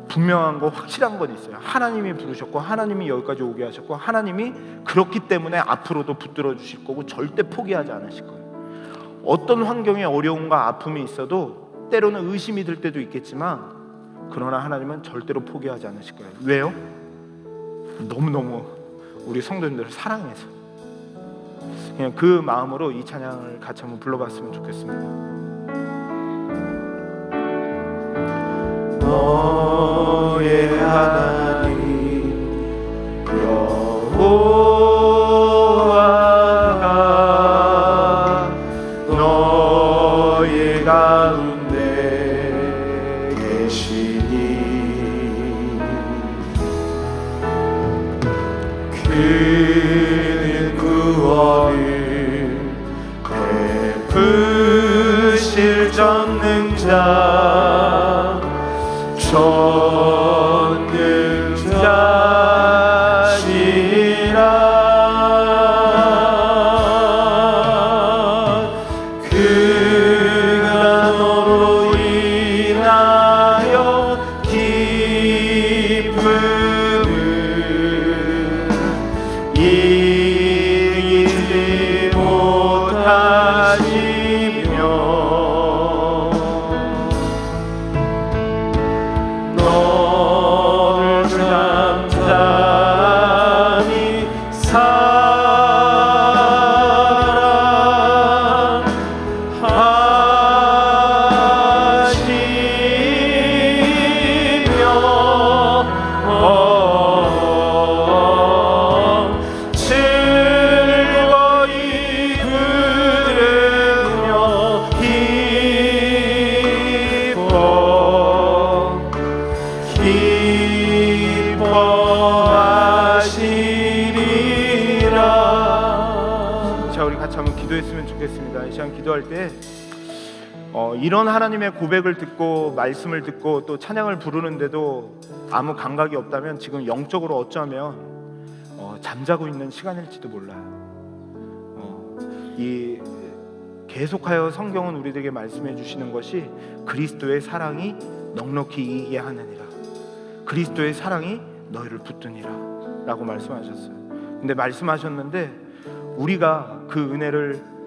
분명한 거, 확실한 건 있어요. 하나님이 부르셨고 하나님이 여기까지 오게 하셨고 하나님이 그렇기 때문에 앞으로도 붙들어 주실 거고 절대 포기하지 않으실 거예요. 어떤 환경에 어려움과 아픔이 있어도 때로는 의심이 들 때도 있겠지만 그러나 하나님은 절대로 포기하지 않으실 거예요. 왜요? 너무너무 우리 성도님들을 사랑해서. 그냥 그 마음으로 이 찬양을 같이 한번 불러봤으면 좋겠습니다. 너의 하나님 여호와가 너의 가운데 계시니 그는 구원을 베푸실 전능자 전능자시라. 그가 너로 인하여 기쁨을 이기지 못하시며 너를 잠잠히 사랑하시며 즐거이 부르며 기뻐하시리라. 자, 우리 같이 한번 기도했으면 좋겠습니다. 이 시간 기도할 때 이런 하나님의 고백을 듣고 말씀을 듣고 또 찬양을 부르는데도 아무 감각이 없다면 지금 영적으로 어쩌면 잠자고 있는 시간일지도 몰라요. 이 계속하여 성경은 우리들에게 말씀해 주시는 것이 그리스도의 사랑이 넉넉히 이기게 하느니라, 그리스도의 사랑이 너희를 붙드니라 라고 말씀하셨어요. 근데 말씀하셨는데 우리가 그 은혜를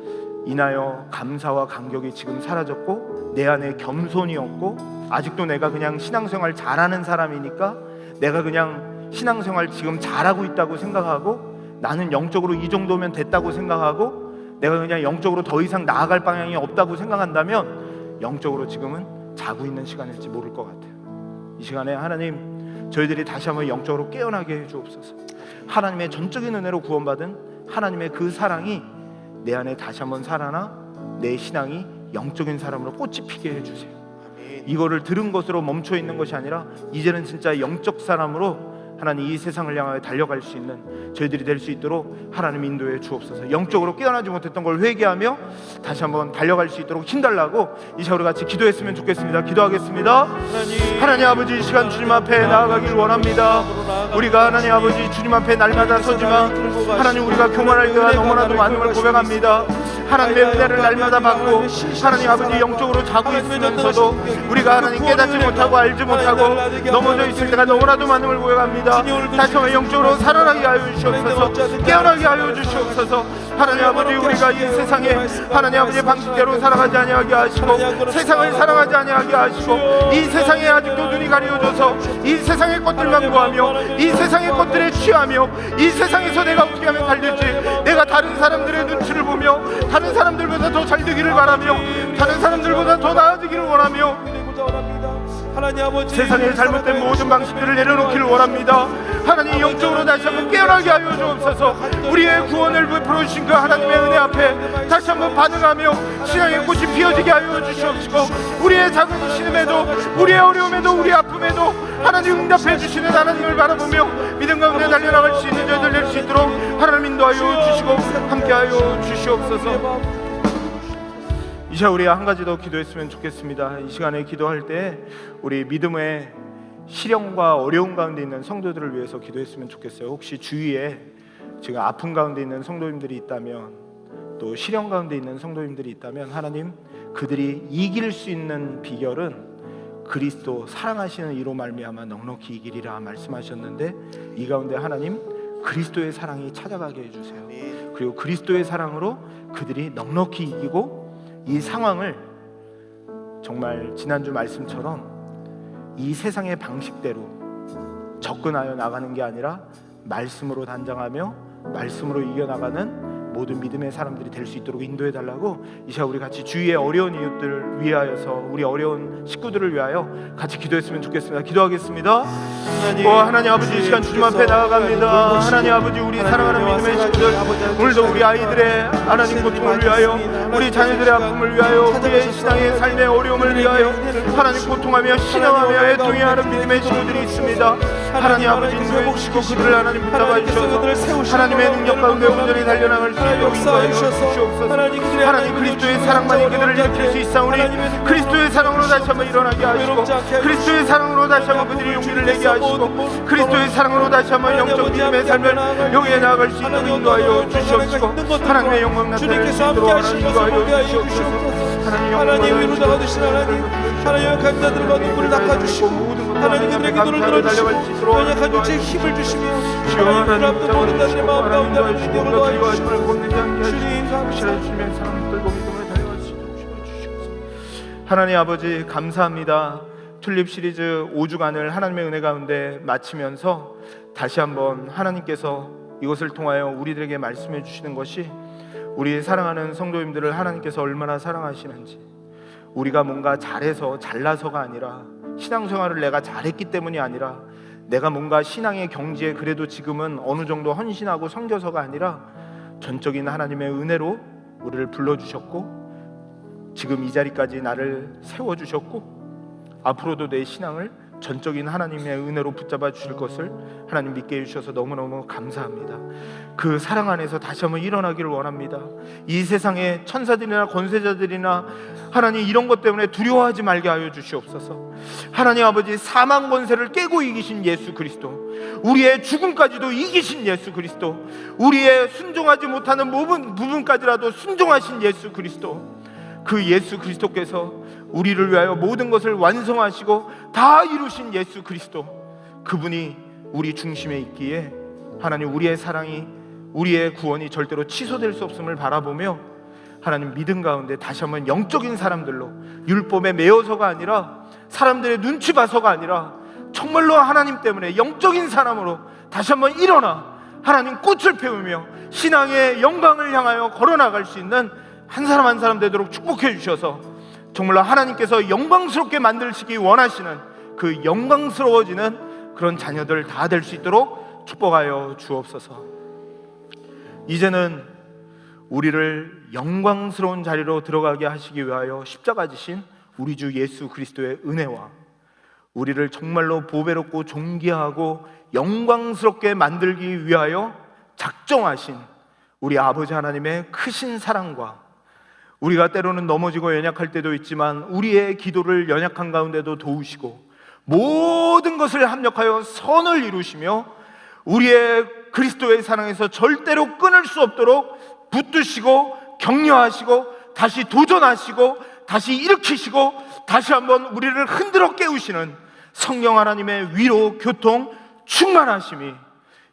인하여 감사와 감격이 지금 사라졌고 내 안에 겸손이 없고 아직도 내가 그냥 신앙생활 잘하는 사람이니까 내가 그냥 신앙생활 지금 잘하고 있다고 생각하고 나는 영적으로 이 정도면 됐다고 생각하고 내가 그냥 영적으로 더 이상 나아갈 방향이 없다고 생각한다면 영적으로 지금은 자고 있는 시간일지 모를 것 같아요. 이 시간에 하나님, 저희들이 다시 한번 영적으로 깨어나게 해 주옵소서. 하나님의 전적인 은혜로 구원받은 하나님의 그 사랑이 내 안에 다시 한번 살아나 내 신앙이 영적인 사람으로 꽃이 피게 해주세요. 이거를 들은 것으로 멈춰 있는 것이 아니라 이제는 진짜 영적 사람으로 하나님 이 세상을 향하여 달려갈 수 있는 저희들이 될 수 있도록 하나님 인도해 주옵소서. 영적으로 깨어나지 못했던 걸 회개하며 다시 한번 달려갈 수 있도록 힘달라고 이 시간 우리 같이 기도했으면 좋겠습니다. 기도하겠습니다. 하나님 아버지, 이 시간 주님 앞에 나아가길 원합니다. 우리가 하나님 아버지 주님 앞에 날마다 서지만 하나님 우리가 교만할 때가 너무나도 많음을 고백합니다. 하나님의 은혜를 날마다 받고 하나님 아버지 영적으로 자고 있으면서도 우리가 하나님 깨닫지 못하고 알지 못하고 넘어져 있을 때가 너무나도 많음을 고백합니다. 다시 한번 영적으로 살아나게 하여 주시옵소서. 깨어나게 하여 주시옵소서. 하나님 아버지, 우리가 이 세상에 하나님 아버지의 방식대로 살아가지 아니하게 하시고 세상을 살아가지 아니하게 하시고 이 세상에 아직도 눈이 가려져서 이 세상의 것들만 구하며 이 세상의 것들에 취하며 이 세상에서 내가 어떻게 하면 달릴지, 내가 다른 사람들의 눈치를 보며 다른 사람들보다 더 잘 되기를 바라며 다른 사람들보다 더 나아지기를 원하며 하나님 아버지, 세상의 잘못된 모든 방식들을 내려놓기를 원합니다. 하나님 영적으로 다시 한번 깨어나게 하여 주옵소서. 우리의 구원을 베풀어 주신 그 하나님의 은혜 앞에 다시 한번 반응하며 신앙의 꽃이 피어지게 하여 주시옵시고 우리의 작은 신음에도 우리의 어려움에도 우리의 아픔에도 하나님 응답해 주시는 하나님을 바라보며 믿음 가운데 달려나갈 수 있는 저희들 될 수 있도록 하나님 인도하여 주시고 함께하여 주시옵소서. 이 시간 우리 한 가지 더 기도했으면 좋겠습니다. 이 시간에 기도할 때 우리 믿음의 시련과 어려운 가운데 있는 성도들을 위해서 기도했으면 좋겠어요. 혹시 주위에 지금 아픔 가운데 있는 성도님들이 있다면, 또 시련 가운데 있는 성도님들이 있다면, 하나님 그들이 이길 수 있는 비결은 그리스도 사랑하시는 이로 말미암아 넉넉히 이기리라 말씀하셨는데, 이 가운데 하나님 그리스도의 사랑이 찾아가게 해주세요. 그리고 그리스도의 사랑으로 그들이 넉넉히 이기고, 이 상황을 정말 지난주 말씀처럼 이 세상의 방식대로 접근하여 나가는 게 아니라 말씀으로 단장하며 말씀으로 이겨나가는 모든 믿음의 사람들이 될 수 있도록 인도해 달라고, 이 시간 우리 같이 주위의 어려운 이웃들을 위하여서, 우리 어려운 식구들을 위하여 같이 기도했으면 좋겠습니다. 기도하겠습니다. 하나님 아버지, 이 시간 주님 앞에 나아갑니다. 하나님 아버지, 우리 사랑하는 믿음의 식구들, 오늘도 우리 아이들의 하나님 고통을 위하여, 우리 자녀들의 아픔을 위하여, 우리의 신앙의 삶의 어려움을 위하여 하나님 고통하며 신앙하며 애통해하는 믿음의 식구들이 있습니다. 하나님 아버지, 인도해 주시고 그들을 하나님 붙잡아 주셔서 하나님의 능력 가운데 온전히 달려나갈 수 있도록 인도하여 주시옵소서. 하나님 그리스도의 사랑만이 그들을 일으킬 수 있사오니 그리스도의 사랑으로 다시 한번 일어나게 하시고, 그리스도의 사랑으로 다시 한번 그들이 용기를 내게 하시고, 그리스도의 사랑으로 다시 한번 영적 믿음의 삶을 여기에 나아갈 수 있도록 인도하여 주시옵시고, 하나님의 영광 나타낼 수 있도록 인도하여 주시옵소서. 하나님 위로 나가주신 하나님, 하나님의 감자들과 눈물을 닦아주시고, 하나님 그들의 기도를 들어주시고 연약한 육체에 힘을 주시며, 하나님 그 앞도 모든 자들의 마음 가운데 하나님 능력을 도와주시고, 주님 감사합니다. 하나님 아버지 감사합니다. 튤립 시리즈 5주간을 하나님의 은혜 가운데 마치면서 다시 한번 하나님께서 이것을 통하여 우리들에게 말씀해 주시는 것이, 우리 사랑하는 성도님들을 하나님께서 얼마나 사랑하시는지, 우리가 뭔가 잘해서 잘나서가 아니라, 신앙생활을 내가 잘했기 때문이 아니라, 내가 뭔가 신앙의 경지에 그래도 지금은 어느 정도 헌신하고 섬겨서가 아니라, 전적인 하나님의 은혜로 우리를 불러주셨고, 지금 이 자리까지 나를 세워주셨고, 앞으로도 내 신앙을 전적인 하나님의 은혜로 붙잡아 주실 것을 하나님 믿게 해주셔서 너무너무 감사합니다. 그 사랑 안에서 다시 한번 일어나기를 원합니다. 이 세상의 천사들이나 권세자들이나 하나님 이런 것 때문에 두려워하지 말게 하여 주시옵소서. 하나님 아버지, 사망 권세를 깨고 이기신 예수 그리스도, 우리의 죽음까지도 이기신 예수 그리스도, 우리의 순종하지 못하는 모든 부분까지라도 순종하신 예수 그리스도, 그 예수 그리스도께서 우리를 위하여 모든 것을 완성하시고 다 이루신 예수 그리스도, 그분이 우리 중심에 있기에 하나님 우리의 사랑이, 우리의 구원이 절대로 취소될 수 없음을 바라보며 하나님 믿음 가운데 다시 한번 영적인 사람들로, 율법에 매여서가 아니라, 사람들의 눈치 봐서가 아니라, 정말로 하나님 때문에 영적인 사람으로 다시 한번 일어나 하나님 꽃을 피우며 신앙의 영광을 향하여 걸어나갈 수 있는 한 사람 한 사람 되도록 축복해 주셔서, 정말로 하나님께서 영광스럽게 만드시기 원하시는 그 영광스러워지는 그런 자녀들 다 될 수 있도록 축복하여 주옵소서. 이제는 우리를 영광스러운 자리로 들어가게 하시기 위하여 십자가 지신 우리 주 예수 그리스도의 은혜와, 우리를 정말로 보배롭고 존귀하고 영광스럽게 만들기 위하여 작정하신 우리 아버지 하나님의 크신 사랑과, 우리가 때로는 넘어지고 연약할 때도 있지만 우리의 기도를 연약한 가운데도 도우시고 모든 것을 합력하여 선을 이루시며 우리의 그리스도의 사랑에서 절대로 끊을 수 없도록 붙드시고 격려하시고 다시 도전하시고 다시 일으키시고 다시 한번 우리를 흔들어 깨우시는 성령 하나님의 위로, 교통, 충만하심이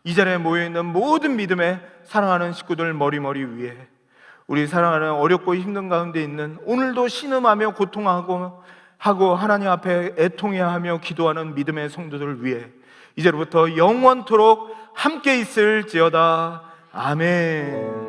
이 자리에 모여있는 모든 믿음의 사랑하는 식구들 머리머리 위에, 우리 사랑하는 어렵고 힘든 가운데 있는, 오늘도 신음하며 고통하고 하나님 앞에 애통해하며 기도하는 믿음의 성도들 위해 이제로부터 영원토록 함께 있을지어다. 아멘.